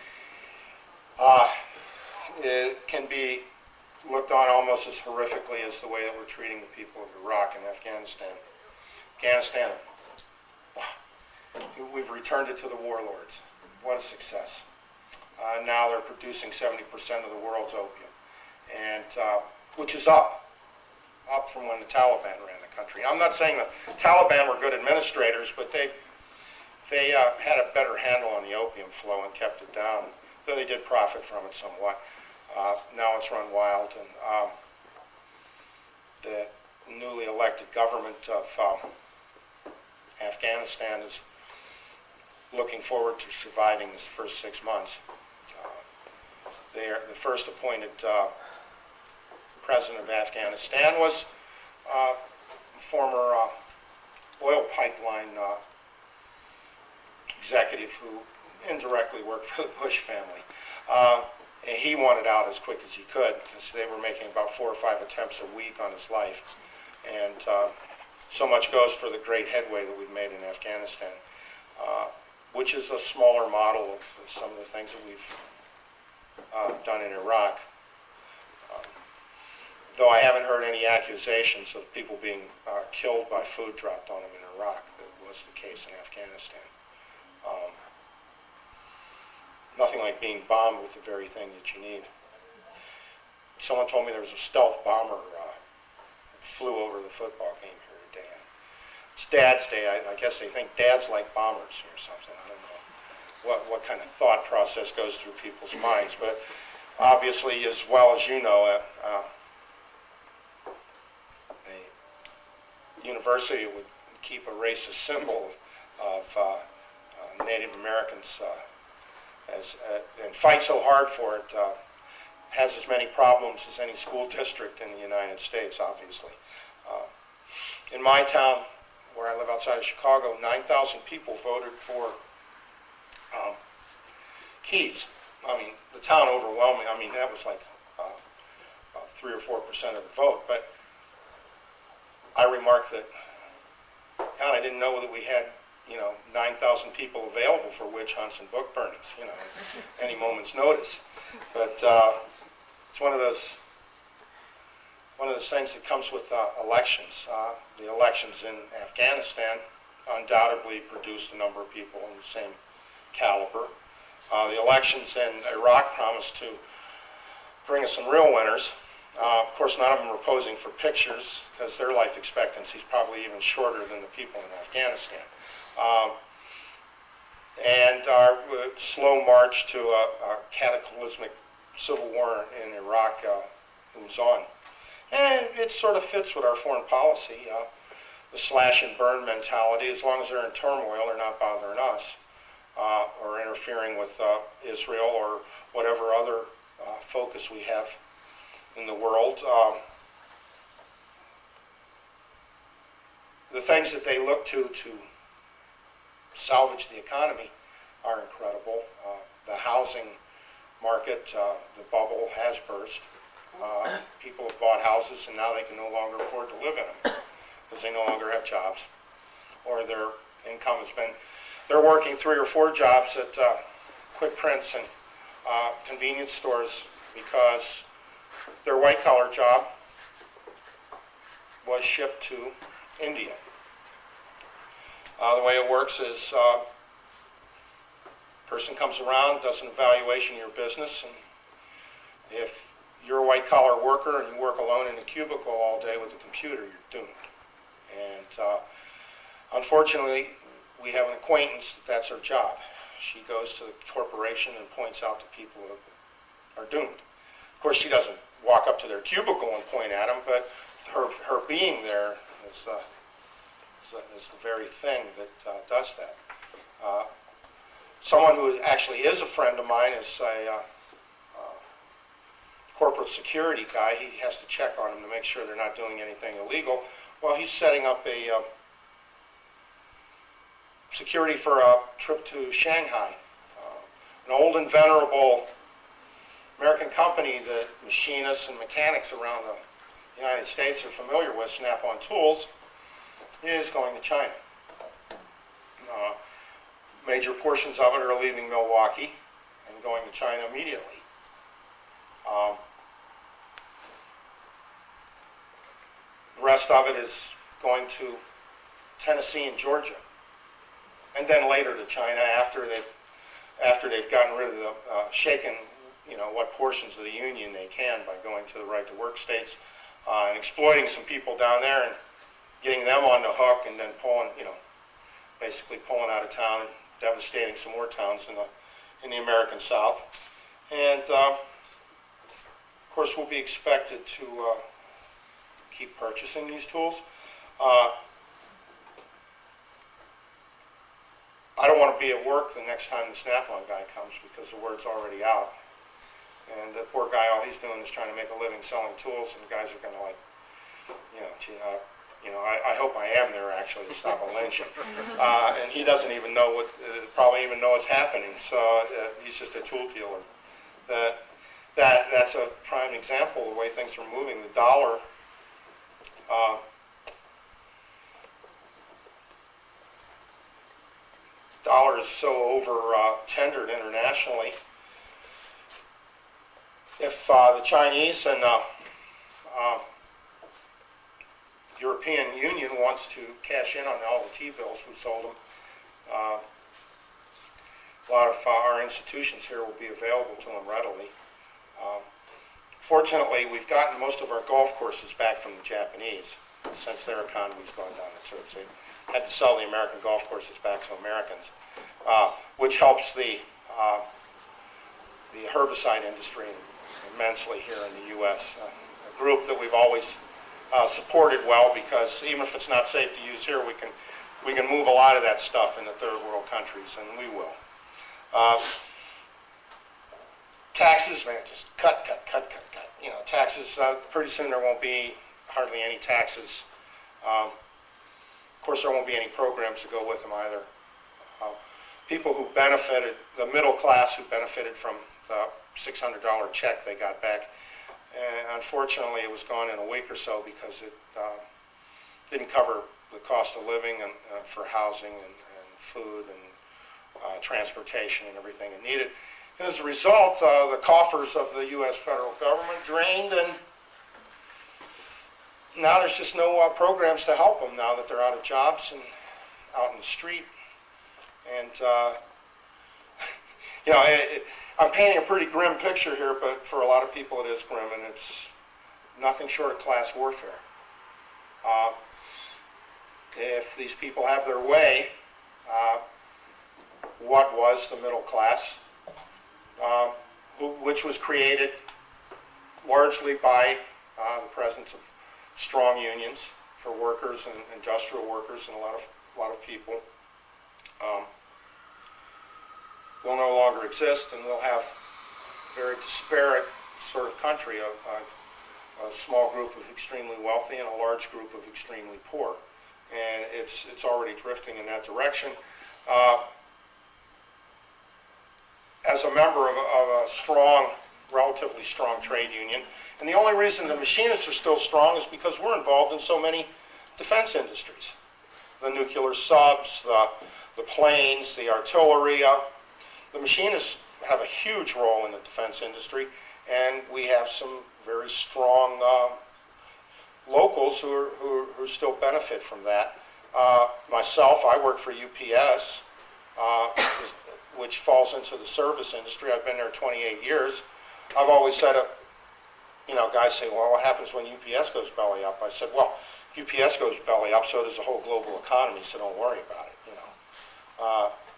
it can be looked on almost as horrifically as the way that we're treating the people of Iraq and Afghanistan. Afghanistan, we've returned it to the warlords. What a success. Now they're producing 70% of the world's opium, and which is up from when the Taliban ran the country. I'm not saying the Taliban were good administrators, but they had a better handle on the opium flow and kept it down, though they did profit from it somewhat. Now it's run wild, and the newly elected government of Afghanistan is looking forward to surviving this first 6 months. The first appointed president of Afghanistan was former oil pipeline executive who indirectly worked for the Bush family. And he wanted out as quick as he could because they were making about 4 or 5 attempts a week on his life. And so much goes for the great headway that we've made in Afghanistan, which is a smaller model of some of the things that we've done in Iraq. Though I haven't heard any accusations of people being killed by food dropped on them in Iraq. That was the case in Afghanistan. Nothing like being bombed with the very thing that you need. Someone told me there was a stealth bomber flew over the football game here today. It's Dad's Day. I guess they think dads like bombers or something. I don't know what kind of thought process goes through people's minds. But obviously, as well as you know, a university would keep a racist symbol of Native Americans and fight so hard for it, has as many problems as any school district in the United States, obviously. In my town, where I live outside of Chicago, 9,000 people voted for Keys. I mean, the town overwhelming. I mean, that was like about 3 or 4% of the vote. But I remarked that, God, I didn't know that we had 9,000 people available for witch hunts and book burnings, any moment's notice. But it's one of those things that comes with elections. The elections in Afghanistan undoubtedly produced a number of people in the same caliber. The elections in Iraq promised to bring us some real winners. Of course, none of them were posing for pictures because their life expectancy is probably even shorter than the people in Afghanistan. and our slow march to a cataclysmic civil war in Iraq moves on. And it sort of fits with our foreign policy, the slash and burn mentality. As long as they're in turmoil, they're not bothering us or interfering with Israel or whatever other focus we have in the world. The things that they look to salvage the economy are incredible. The housing market, the bubble has burst. People have bought houses and now they can no longer afford to live in them because they no longer have jobs, or their income has been, they're working 3 or 4 jobs at quick prints and convenience stores because their white collar job was shipped to India. The way it works is person comes around, does an evaluation of your business, and if you're a white collar worker and you work alone in a cubicle all day with a computer, you're doomed. And unfortunately, we have an acquaintance that's her job. She goes to the corporation and points out to people who are doomed. Of course, she doesn't walk up to their cubicle and point at them, but her being there is the very thing that does that. Someone who actually is a friend of mine is a corporate security guy. He has to check on them to make sure they're not doing anything illegal. Well, he's setting up a security for a trip to Shanghai. An old and venerable American company that machinists and mechanics around the United States are familiar with, Snap-on Tools, is going to China. Major portions of it are leaving Milwaukee and going to China immediately. The rest of it is going to Tennessee and Georgia, and then later to China after they've gotten rid of the shaken, what portions of the union they can by going to the right to work states and exploiting some people down there and getting them on the hook, and then basically pulling out of town and devastating some more towns in the American South. And of course, we'll be expected to keep purchasing these tools. I don't want to be at work the next time the Snap-on guy comes because the word's already out. And the poor guy, all he's doing is trying to make a living selling tools, and the guys are going to I hope I am there actually to stop a lynching. And he doesn't even know probably even know what's happening. So he's just a tool dealer. That's a prime example of the way things are moving. The dollar. Dollar is so over tendered internationally. If the Chinese and European Union wants to cash in on all the T-bills we sold them, a lot of our institutions here will be available to them readily. Fortunately, we've gotten most of our golf courses back from the Japanese since their economy's gone down the tubes. They had to sell the American golf courses back to Americans, which helps the herbicide industry immensely here in the U.S. A group that we've always supported well, because even if it's not safe to use here, we can move a lot of that stuff into third world countries, and we will. Taxes, man, just cut. Taxes, pretty soon there won't be hardly any taxes. Of course, there won't be any programs to go with them either. People who benefited, the middle class who benefited from the $600 check they got back, and unfortunately it was gone in a week or so because it didn't cover the cost of living and for housing and food and transportation and everything it needed. And as a result, the coffers of the U.S. federal government drained, and now there's just no programs to help them now that they're out of jobs and out in the street. And I'm painting a pretty grim picture here, but for a lot of people it is grim, and it's nothing short of class warfare. If these people have their way, what was the middle class, which was created largely by the presence of strong unions for workers and industrial workers and a lot of people. Will no longer exist, and we'll have a very disparate sort of country, a small group of extremely wealthy and a large group of extremely poor. And it's already drifting in that direction. As a member of a strong, relatively strong trade union, and the only reason the machinists are still strong is because we're involved in so many defense industries. The nuclear subs, the planes, the artillery. The machinists have a huge role in the defense industry, and we have some very strong locals who still benefit from that. Myself, I work for UPS, which falls into the service industry. I've been there 28 years. I've always said, guys say, well, what happens when UPS goes belly up? I said, well, UPS goes belly up, so does the whole global economy, so don't worry about it,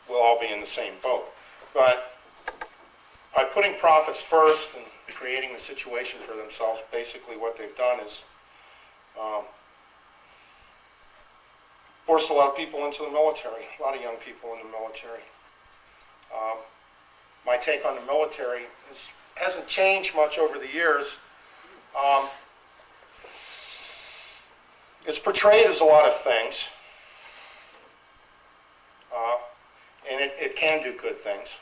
We'll all be in the same boat. But by putting profits first and creating the situation for themselves, basically what they've done is forced a lot of people into the military, a lot of young people in the military. My take on the military hasn't changed much over the years. It's portrayed as a lot of things, and it can do good things.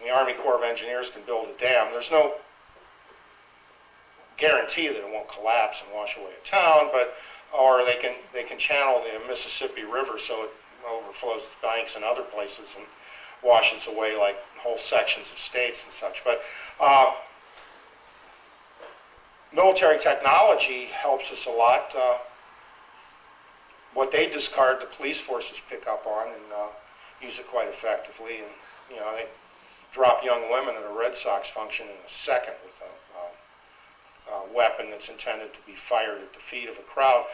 The Army Corps of Engineers can build a dam. There's no guarantee that it won't collapse and wash away a town, or they can channel the Mississippi River so it overflows its banks in other places and washes away like whole sections of states and such. But military technology helps us a lot. What they discard, the police forces pick up on and use it quite effectively. And they drop young women at a Red Sox function in a second with a weapon that's intended to be fired at the feet of a crowd.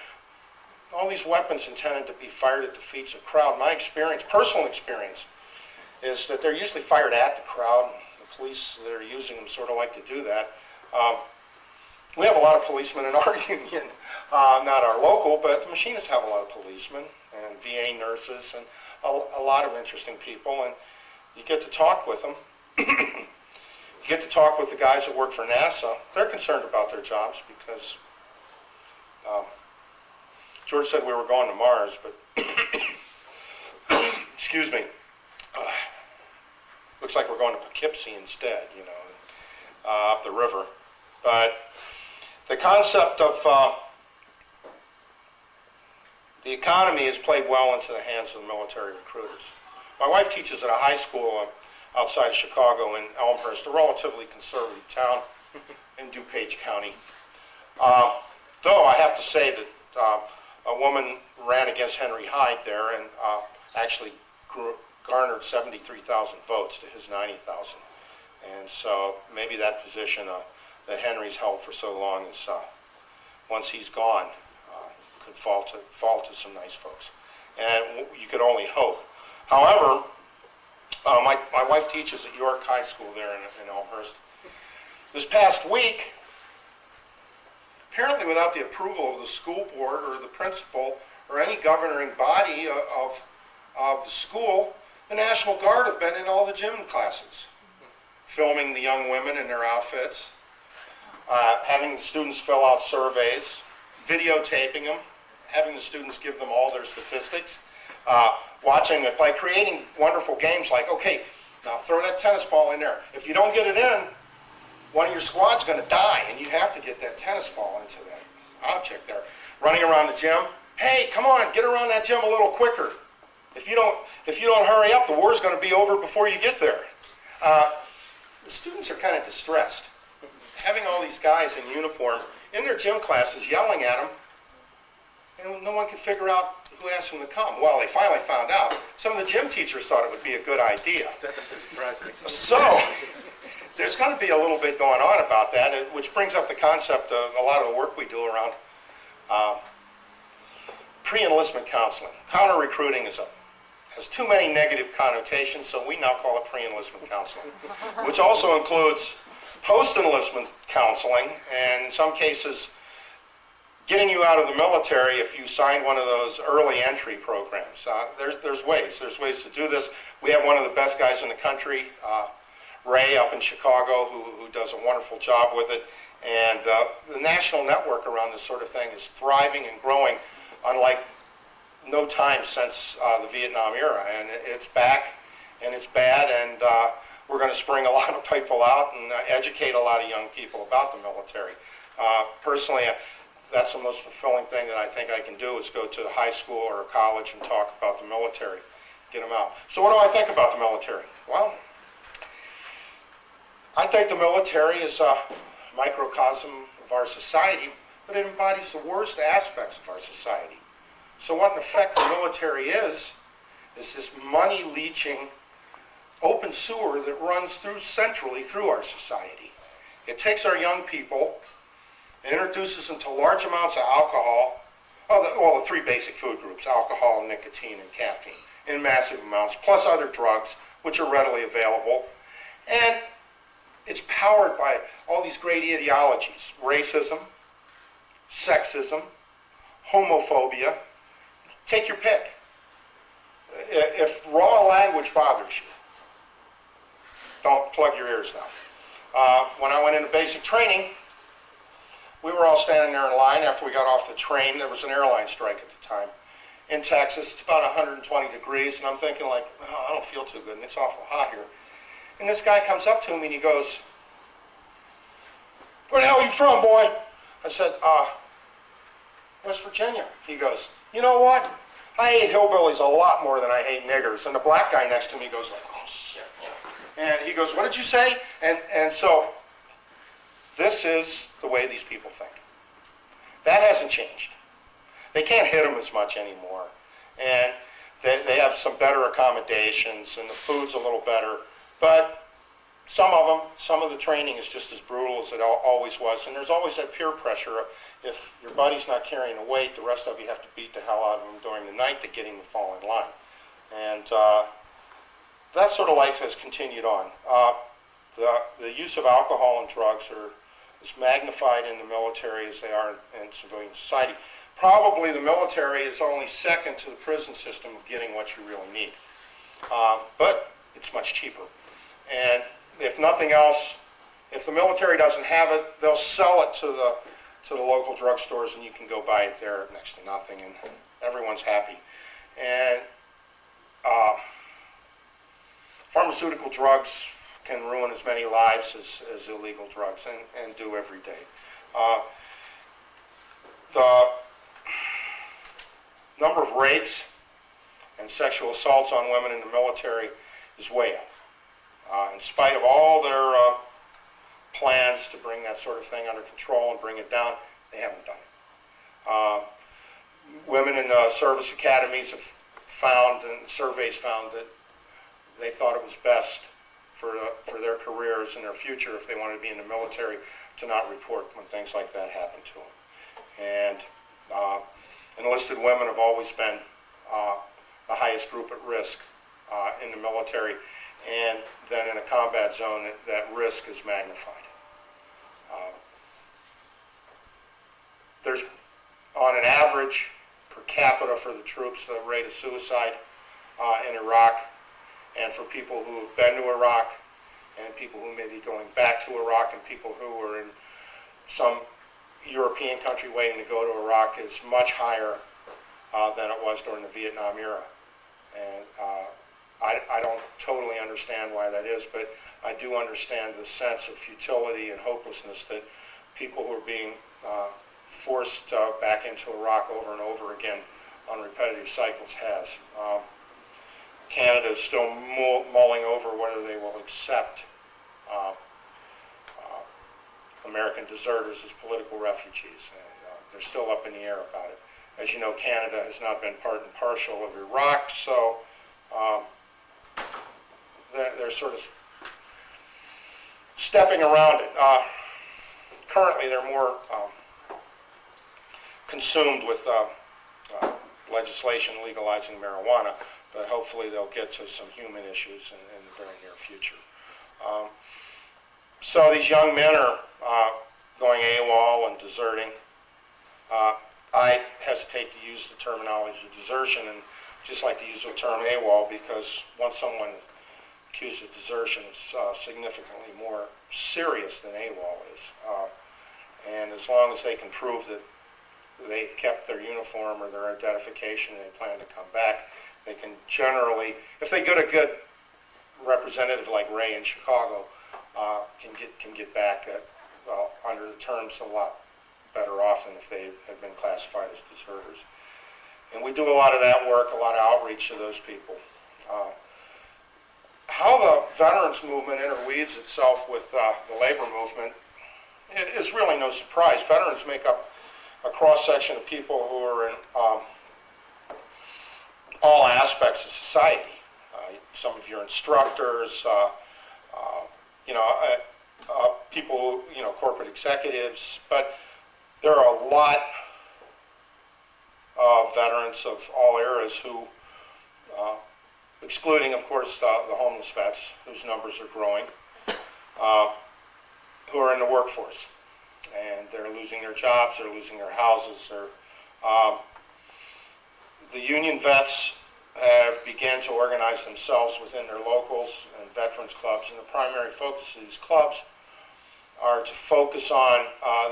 All these weapons intended to be fired at the feet of a crowd. My experience, personal experience, is that they're usually fired at the crowd. The police that are using them sort of like to do that. We have a lot of policemen in our union, not our local, but the machinists have a lot of policemen and VA nurses and a lot of interesting people, and you get to talk with them. You get to talk with the guys that work for NASA. They're concerned about their jobs because George said we were going to Mars, but excuse me, looks like we're going to Poughkeepsie instead, up the river. But the concept of the economy has played well into the hands of the military recruiters. My wife teaches at a high school outside of Chicago in Elmhurst, a relatively conservative town in DuPage County. Though I have to say that a woman ran against Henry Hyde there and actually garnered 73,000 votes to his 90,000. And so maybe that position that Henry's held for so long is, once he's gone, could fall to some nice folks. And you could only hope. However, my wife teaches at York High School there in Elmhurst. This past week, apparently without the approval of the school board or the principal or any governing body of the school, the National Guard have been in all the gym classes, filming the young women in their outfits, having the students fill out surveys, videotaping them, having the students give them all their statistics, watching it play, creating wonderful games like, okay, now throw that tennis ball in there. If you don't get it in, one of your squad's going to die, and you have to get that tennis ball into that object there. Running around the gym, hey, come on, get around that gym a little quicker. If you don't hurry up, the war's going to be over before you get there. The students are kind of distressed. Having all these guys in uniform in their gym classes yelling at them, and no one can figure out who asked them to come. Well, they finally found out. Some of the gym teachers thought it would be a good idea. That doesn't surprise me. So there's going to be a little bit going on about that, which brings up the concept of a lot of the work we do around pre-enlistment counseling. Counter-recruiting is a has too many negative connotations, so we now call it pre-enlistment counseling, which also includes post-enlistment counseling, and in some cases, getting you out of the military if you signed one of those early entry programs. There's ways to do this. We have one of the best guys in the country, Ray up in Chicago, who does a wonderful job with it. And the national network around this sort of thing is thriving and growing unlike no time since the Vietnam era. And it's back, and it's bad, and we're going to spring a lot of people out and educate a lot of young people about the military. Personally, that's the most fulfilling thing that I think I can do is go to a high school or a college and talk about the military, get them out. So what do I think about the military? Well, I think the military is a microcosm of our society, but it embodies the worst aspects of our society. So what in effect the military is this money-leeching open sewer that runs centrally through our society. It takes our young people and introduces them to large amounts of alcohol, the three basic food groups, alcohol, nicotine, and caffeine, in massive amounts, plus other drugs, which are readily available. And it's powered by all these great ideologies: racism, sexism, homophobia. Take your pick. If raw language bothers you, don't plug your ears now. When I went into basic training, we were all standing there in line after we got off the train. There was an airline strike at the time in Texas. It's about 120 degrees, and I'm thinking like, oh, I don't feel too good, and it's awful hot here. And this guy comes up to me and he goes, "Where the hell are you from, boy?" I said, "West Virginia." He goes, "You know what? I hate hillbillies a lot more than I hate niggers." And the black guy next to me goes like, "Oh shit." And he goes, "What did you say?" And so this is the way these people think. That hasn't changed. They can't hit them as much anymore. And they have some better accommodations, and the food's a little better. But some of the training is just as brutal as it always was. And there's always that peer pressure. If your buddy's not carrying a weight, the rest of you have to beat the hell out of him during the night to get him to fall in line. And that sort of life has continued on. The use of alcohol and drugs are as magnified in the military as they are in civilian society. Probably the military is only second to the prison system of getting what you really need. But it's much cheaper. And if nothing else, if the military doesn't have it, they'll sell it to the local drugstores, and you can go buy it there at next to nothing, and everyone's happy. And pharmaceutical drugs can ruin as many lives as illegal drugs, and do every day. The number of rapes and sexual assaults on women in the military is way up. In spite of all their plans to bring that sort of thing under control and bring it down, they haven't done it. Women in service academies have found, and surveys found, that they thought it was best for their careers and their future, if they wanted to be in the military, to not report when things like that happen to them. And enlisted women have always been the highest group at risk in the military, and then in a combat zone, that risk is magnified. There's, on an average, per capita for the troops, the rate of suicide in Iraq, and for people who have been to Iraq, and people who may be going back to Iraq, and people who are in some European country waiting to go to Iraq, is much higher than it was during the Vietnam era. And I don't totally understand why that is, but I do understand the sense of futility and hopelessness that people who are being forced back into Iraq over and over again on repetitive cycles has. Canada is still mulling over whether they will accept American deserters as political refugees, and they're still up in the air about it. As you know, Canada has not been part and parcel of Iraq, so they're sort of stepping around it. Currently, they're more consumed with legislation legalizing marijuana, but hopefully they'll get to some human issues in the very near future. So these young men are going AWOL and deserting. I hesitate to use the terminology of desertion and just like to use the term AWOL because once someone accused of desertion, it's significantly more serious than AWOL is. And as long as they can prove that they've kept their uniform or their identification and they plan to come back, they can generally, if they get a good representative like Ray in Chicago, can get back at, under the terms a lot better off than if they had been classified as deserters. And we do a lot of that work, a lot of outreach to those people. How the veterans movement interweaves itself with the labor movement is really no surprise. Veterans make up a cross-section of people who are in all aspects of society. Some of your instructors, people, corporate executives, but there are a lot of veterans of all eras who, excluding, of course, the homeless vets, whose numbers are growing, who are in the workforce. And they're losing their jobs, they're losing their houses. The union vets have begun to organize themselves within their locals and veterans clubs, and the primary focus of these clubs are to focus on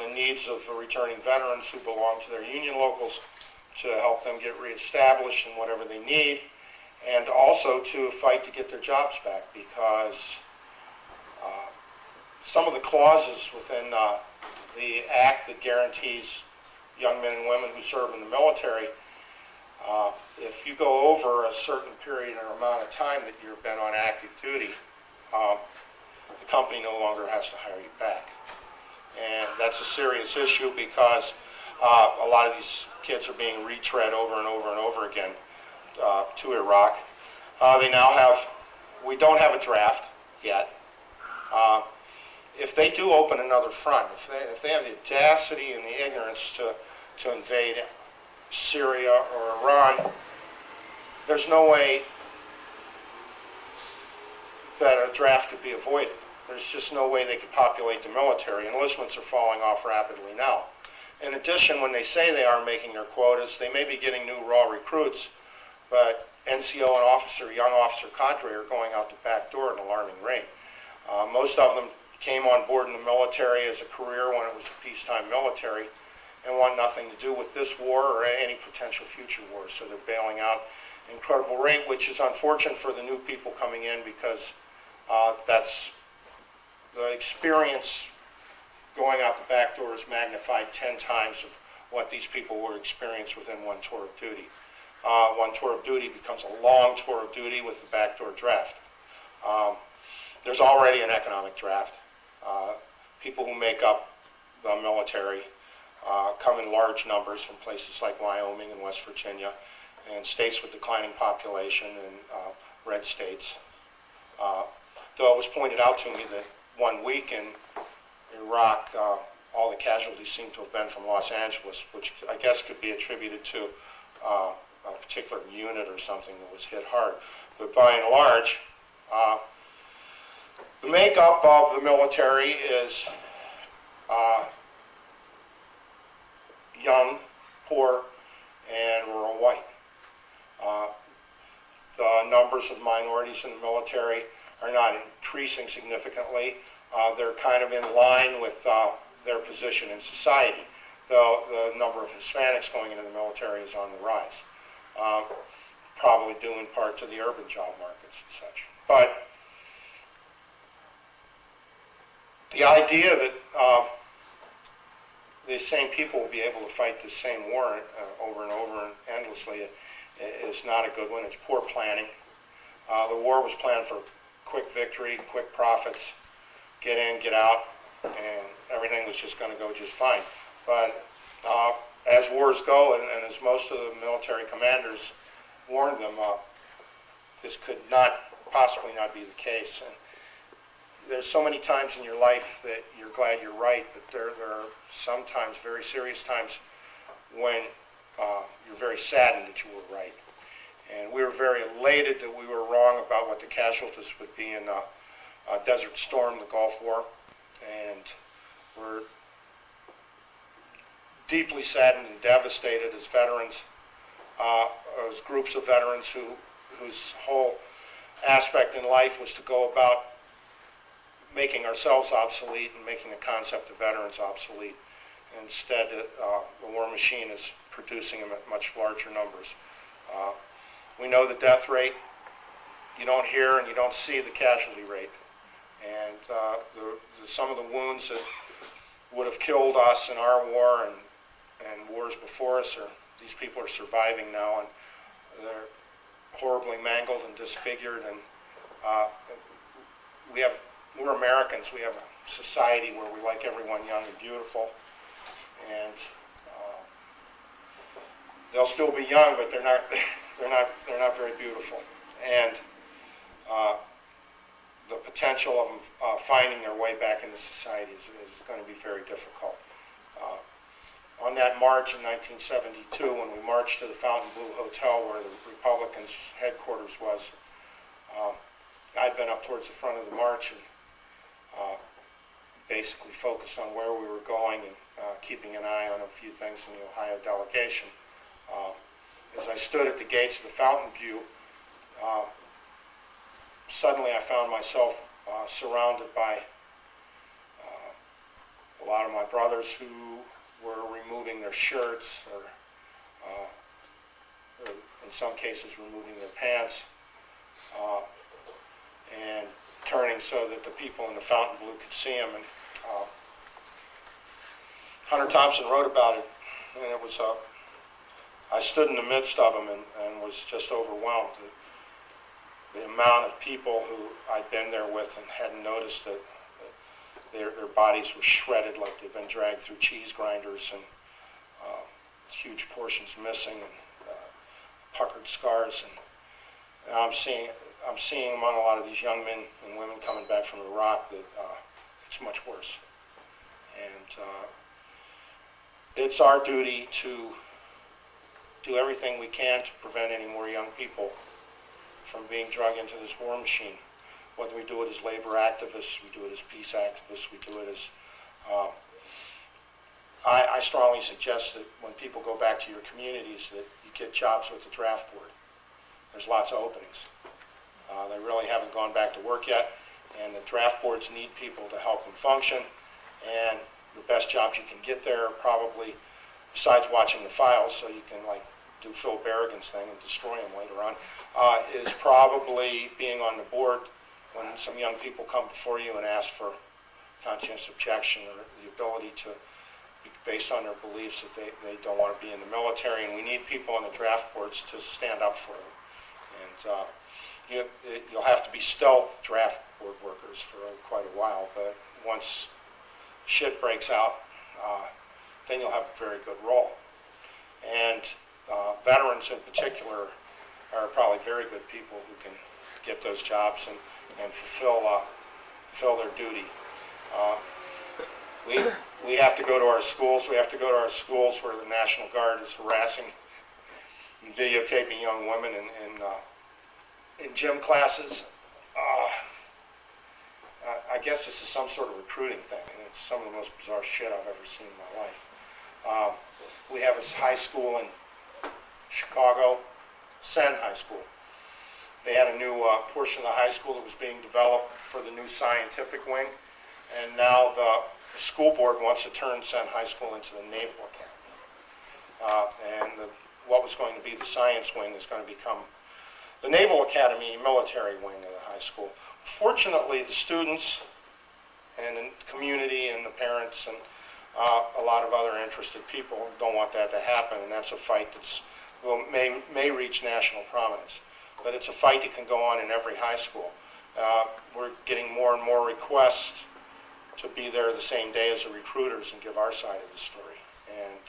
the needs of the returning veterans who belong to their union locals to help them get reestablished in whatever they need, and also to fight to get their jobs back because some of the clauses within the act that guarantees young men and women who serve in the military, if you go over a certain period or amount of time that you've been on active duty, the company no longer has to hire you back. And that's a serious issue because a lot of these kids are being retread over and over and over again to Iraq. We don't have a draft yet. If they do open another front, if they have the audacity and the ignorance to invade Syria or Iran, there's no way that a draft could be avoided. There's just no way they could populate the military. Enlistments are falling off rapidly now. In addition, when they say they are making their quotas, they may be getting new raw recruits, but NCO and young officer cadre are going out the back door at an alarming rate. Most of them came on board in the military as a career when it was a peacetime military and want nothing to do with this war or any potential future wars. So they're bailing out at an incredible rate, which is unfortunate for the new people coming in because that's the experience going out the back door is magnified 10 times of what these people would experience within one tour of duty. One tour of duty becomes a long tour of duty with the backdoor draft. There's already an economic draft. People who make up the military come in large numbers from places like Wyoming and West Virginia and states with declining population and red states. Though it was pointed out to me that 1 week in Iraq, all the casualties seem to have been from Los Angeles, which I guess could be attributed to a particular unit or something that was hit hard. But by and large, the makeup of the military is young, poor, and rural white. The numbers of minorities in the military are not increasing significantly. They're kind of in line with their position in society, though the number of Hispanics going into the military is on the rise, probably due in part to the urban job markets and such. But the idea that these same people will be able to fight the same war over and over and endlessly is not a good one. It's poor planning. The war was planned for quick victory, quick profits, get in, get out, and everything was just going to go just fine. But as wars go, and as most of the military commanders warned them, this could not possibly not be the case. And there's so many times in your life that you're glad you're right, but there are sometimes very serious times when you're very saddened that you were right. And we were very elated that we were wrong about what the casualties would be in Desert Storm, the Gulf War. And we're deeply saddened and devastated as veterans, as groups of veterans whose whole aspect in life was to go about making ourselves obsolete and making the concept of veterans obsolete. Instead, the war machine is producing them at much larger numbers. We know the death rate. You don't hear and you don't see the casualty rate. And some of the wounds that would have killed us in our war and wars before us, these people are surviving now, and they're horribly mangled and disfigured. And we're Americans. We have a society where we like everyone young and beautiful. And they'll still be young, but they're not very beautiful. And the potential of them finding their way back into society is going to be very difficult. On that march in 1972, when we marched to the Fontainebleau Hotel where the Republicans' headquarters was, I'd been up towards the front of the march and basically focused on where we were going and keeping an eye on a few things in the Ohio delegation. As I stood at the gates of the Fontainebleau, suddenly I found myself surrounded by a lot of my brothers who were removing their shirts or in some cases removing their pants and turning so that the people in the Fontainebleau could see them. And Hunter Thompson wrote about it, and it was I stood in the midst of them and was just overwhelmed. The amount of people who I'd been there with and hadn't noticed that their bodies were shredded like they'd been dragged through cheese grinders, and huge portions missing, and puckered scars. And I'm seeing among a lot of these young men and women coming back from Iraq that it's much worse. And it's our duty to do everything we can to prevent any more young people from being drug into this war machine. Whether we do it as labor activists, we do it as peace activists, we do it as... I strongly suggest that when people go back to your communities that you get jobs with the draft board. There's lots of openings. They really haven't gone back to work yet, and the draft boards need people to help them function, and the best jobs you can get there are probably, besides watching the files so you can like do Phil Berrigan's thing and destroy them later on, is probably being on the board when some young people come before you and ask for conscientious objection or the ability to, based on their beliefs, that they don't want to be in the military, and we need people on the draft boards to stand up for them. And you'll have to be stealth draft board workers for quite a while, but once shit breaks out, then you'll have a very good role. And veterans in particular are probably very good people who can get those jobs and fulfill their duty. We have to go to our schools. We have to go to our schools where the National Guard is harassing and videotaping young women in gym classes. I guess this is some sort of recruiting thing, and it's some of the most bizarre shit I've ever seen in my life. We have a high school in Chicago, Senn High School. They had a new portion of the high school that was being developed for the new scientific wing, and now the school board wants to turn Senn High School into the Naval Academy. And what was going to be the science wing is going to become the Naval Academy military wing of the high school. Fortunately, the students and the community and the parents and a lot of other interested people don't want that to happen, and that's a fight that's may reach national prominence. But it's a fight that can go on in every high school. We're getting more and more requests to be there the same day as the recruiters and give our side of the story. And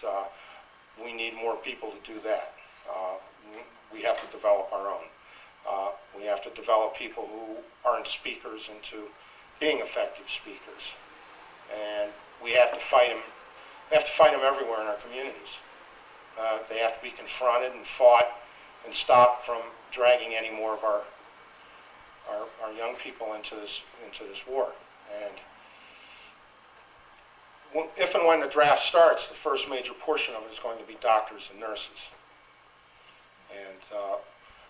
we need more people to do that. We have to develop our own. We have to develop people who aren't speakers into being effective speakers. And we have to fight them. We have to fight them everywhere in our communities. They have to be confronted and fought and stop from dragging any more of our young people into this war. And if and when the draft starts, the first major portion of it is going to be doctors and nurses. And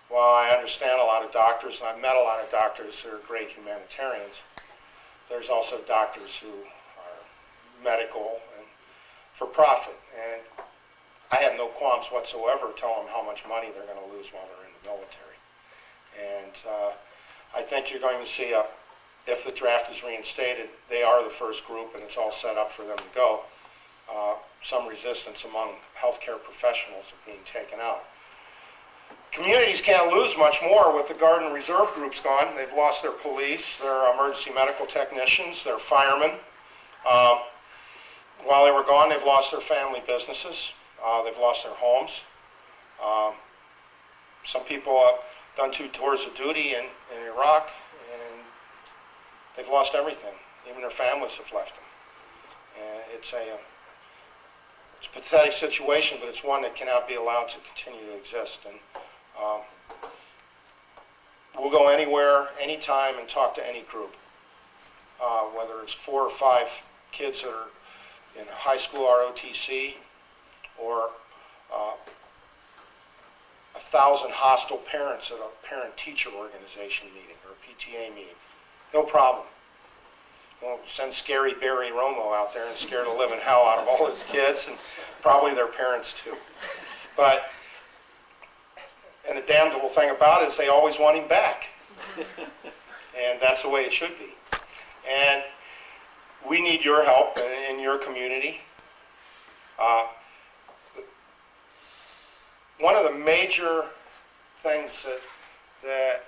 while I understand a lot of doctors, and I've met a lot of doctors who are great humanitarians, there's also doctors who are medical and for profit. And I have no qualms whatsoever telling them how much money they're going to lose while they're in the military. And I think you're going to see, if the draft is reinstated, they are the first group and it's all set up for them to go. Some resistance among healthcare professionals of being taken out. Communities can't lose much more with the Guard and Reserve groups gone. They've lost their police, their emergency medical technicians, their firemen. While they were gone, they've lost their family businesses. They've lost their homes. Some people have done 2 tours of duty in Iraq, and they've lost everything. Even their families have left them. And it's a pathetic situation, but it's one that cannot be allowed to continue to exist. And we'll go anywhere, anytime, and talk to any group, whether it's 4 or 5 kids that are in a high school ROTC or 1,000 hostile parents at a parent-teacher organization meeting or a PTA meeting. No problem. We'll send scary Barry Romo out there and scare the living hell out of all his kids and probably their parents too. And the damnable thing about it is they always want him back. And that's the way it should be. And we need your help in your community. One of the major things that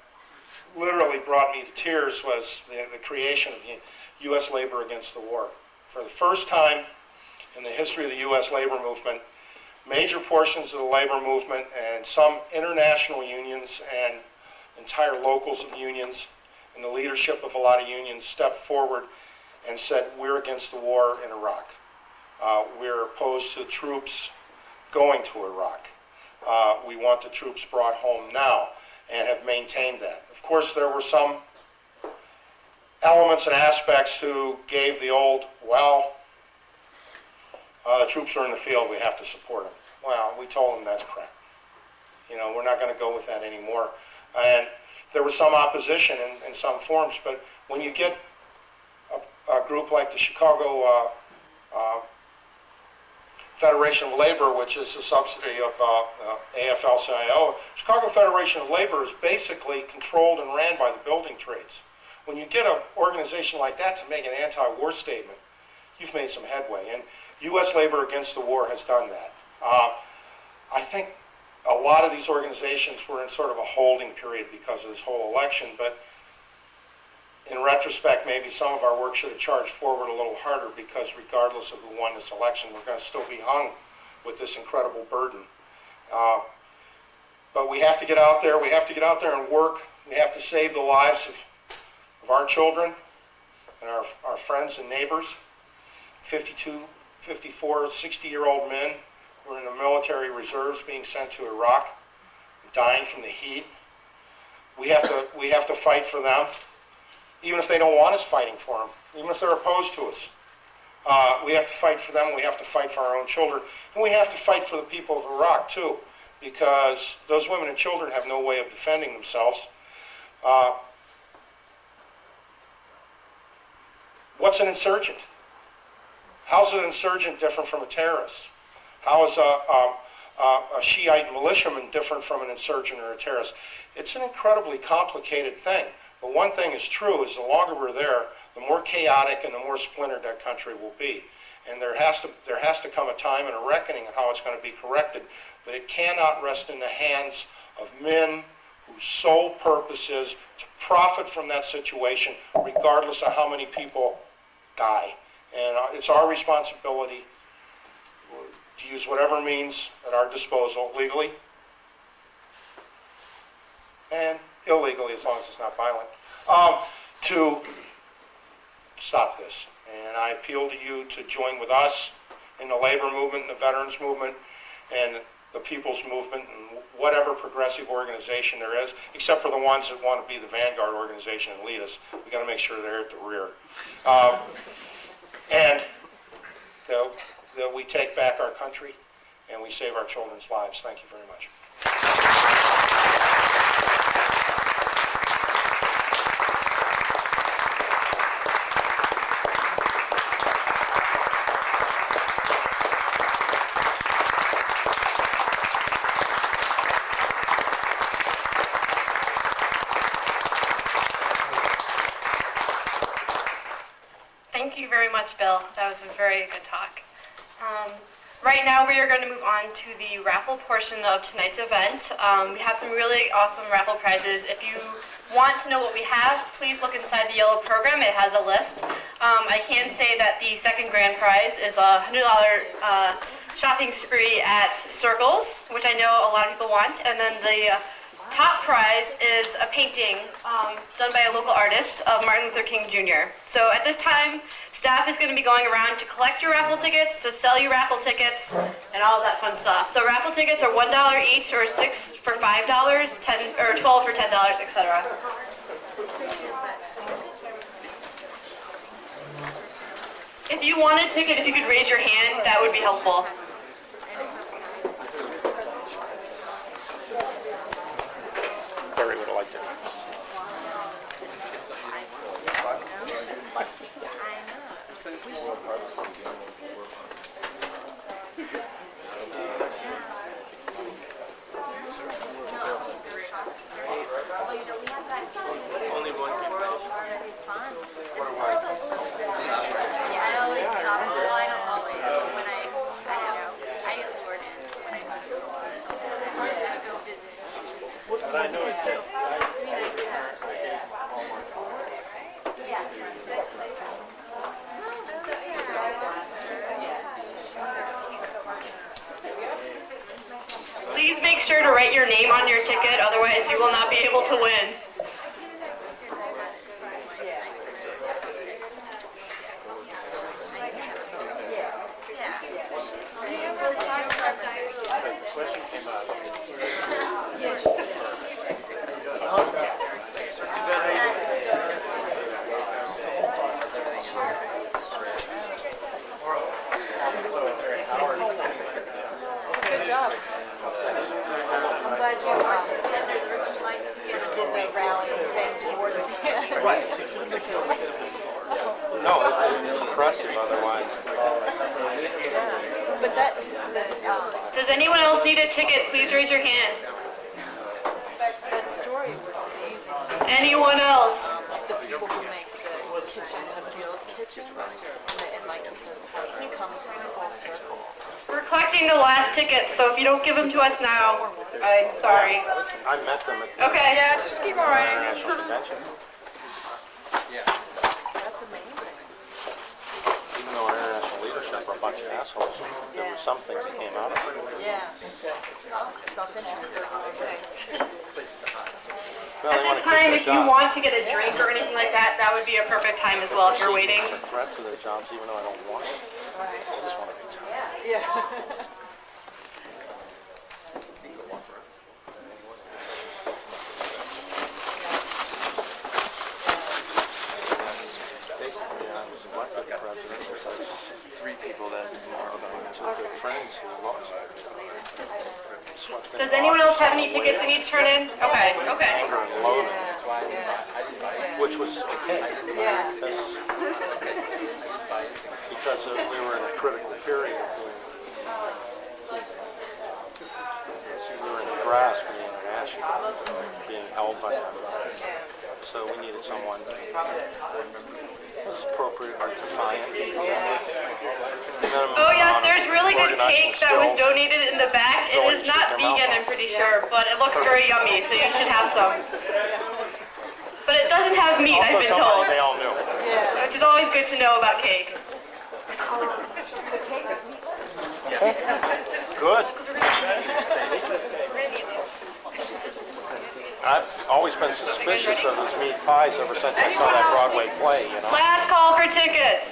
literally brought me to tears was the creation of U.S. Labor Against the War. For the first time in the history of the U.S. labor movement, major portions of the labor movement and some international unions and entire locals of unions and the leadership of a lot of unions stepped forward and said, we're against the war in Iraq. We're opposed to troops going to Iraq. We want the troops brought home now, and have maintained that. Of course, there were some elements and aspects who gave the old, well, the troops are in the field, we have to support them. Well, we told them that's crap. You know, we're not going to go with that anymore. And there was some opposition in some forms, but when you get a group like the Chicago Federation of Labor, which is a subsidiary of AFL-CIO, Chicago Federation of Labor is basically controlled and ran by the building trades. When you get an organization like that to make an anti-war statement, you've made some headway. And U.S. Labor Against the War has done that. I think a lot of these organizations were in sort of a holding period because of this whole election, but in retrospect, maybe some of our work should have charged forward a little harder, because regardless of who won this election, we're going to still be hung with this incredible burden. But we have to get out there. We have to get out there and work. We have to save the lives of our children and our friends and neighbors. 52, 54, 60-year-old men who are in the military reserves being sent to Iraq, dying from the heat. We have to fight for them, even if they don't want us fighting for them, even if they're opposed to us. We have to fight for them. We have to fight for our own children. And we have to fight for the people of Iraq, too, because those women and children have no way of defending themselves. What's an insurgent? How's an insurgent different from a terrorist? How is a Shiite militiaman different from an insurgent or a terrorist? It's an incredibly complicated thing. But one thing is true, is the longer we're there, the more chaotic and the more splintered that country will be. And there has to come a time and a reckoning of how it's going to be corrected. But it cannot rest in the hands of men whose sole purpose is to profit from that situation, regardless of how many people die. And it's our responsibility to use whatever means at our disposal, legally and illegally, as long as it's not violent, to stop this. And I appeal to you to join with us in the labor movement, the veterans movement, and the people's movement, and whatever progressive organization there is, except for the ones that want to be the vanguard organization and lead us. We got to make sure they're at the rear. And that we take back our country and we save our children's lives. Thank you very much. Thank you very much, Bill. That was a very good talk. Right now, we are going to move on to the raffle portion of tonight's event. We have some really awesome raffle prizes. If you want to know what we have, please look inside the yellow program. It has a list. I can say that the second grand prize is a $100 shopping spree at Circles, which I know a lot of people want. And then the top prize is a painting done by a local artist of Martin Luther King Jr. So at this time, staff is going to be going around to collect your raffle tickets, to sell you raffle tickets, and all of that fun stuff. So raffle tickets are $1 each, or 6 for $5, 10 or 12 for $10, etc. If you want a ticket, if you could raise your hand, that would be helpful. Barry would have liked it. Please make sure to write your name on your ticket, otherwise you will not be able to win. Good job. I'm glad you did the rally thing towards the end. Right. No, it's impressive otherwise. But that, Does anyone else need a ticket? Please raise your hand. that story was amazing. Anyone else? The people who make the kitchen, the field kitchens, and like you said, how it comes full circle. We're collecting the last tickets, so if you don't give them to us now, I'm sorry. I met them at the Okay. Yeah, just keep on writing. International Convention. That's amazing. Even though our international leadership are a bunch of assholes, there were some things that came out of it. Yeah. Something extra. Okay. Well, At they this wanna keep time, their if you job. want to get a drink or anything like that, that would be a perfect time as well if you're waiting. It's a threat to their jobs, even though I don't want it. I just want to be tired. Yeah. Basically, I was elected president because 3 people that are good friends who lost. Swept in Does anyone else have any tickets they need to turn in? Okay, okay. anger and loathing, which was okay. Yeah. Because we were in a critical period of we were in the grasp of the international, being held by them. So we needed someone that was appropriate or defiant. Oh yes, there's really good cake that was donated in the back. It is not vegan, I'm pretty sure, but it looks very yummy, so you should have some. But it doesn't have meat, I've been told, They all knew. which is always good to know about cake. Good. I've always been suspicious of those meat pies ever since I saw that Broadway play, you know. Last call for tickets.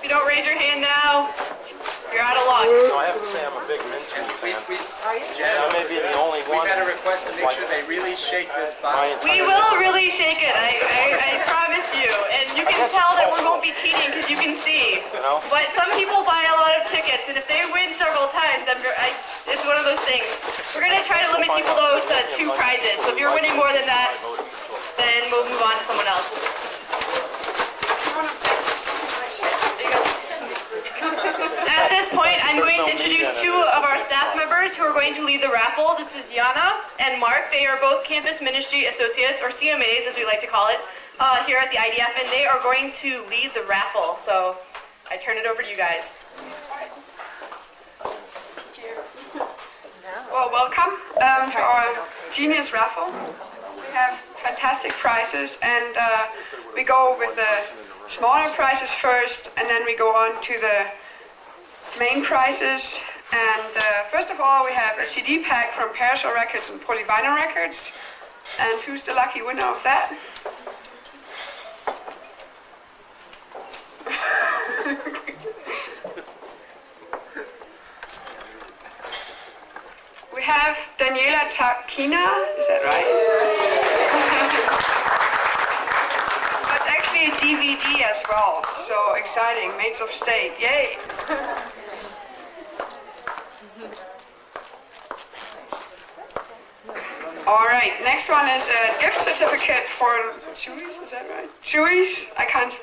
If you don't raise your hand now, You're out of luck. No, I have to say I'm a big Minstrel fan. I may be the only one. We've had a request to make sure they really shake this box. We will really shake it, I promise you. And you can tell that we won't be cheating because you can see. know? But some people buy a lot of tickets, and if they win several times, it's one of those things. We're going to try to limit people, though, to 2 prizes. So if you're winning more than that, then we'll move on to someone else. There you go. At this point, I'm going to introduce 2 of our staff members who are going to lead the raffle. This is Yana and Mark. They are both Campus Ministry Associates, or CMAs as we like to call it, here at the IDF, and they are going to lead the raffle. So I turn it over to you guys. Well, welcome to our Genius Raffle. We have fantastic prizes, and we go with the smaller prizes first, and then we go on to the main prizes. And first of all, we have a CD pack from Parasol Records and Polyvinyl Records. And who's the lucky winner of that? We have Daniela Takina, is that right? It's actually a DVD as well, so exciting, Maids of State, yay! All right, next one is a gift certificate for Chewy's, is that right? Chewy's? I can't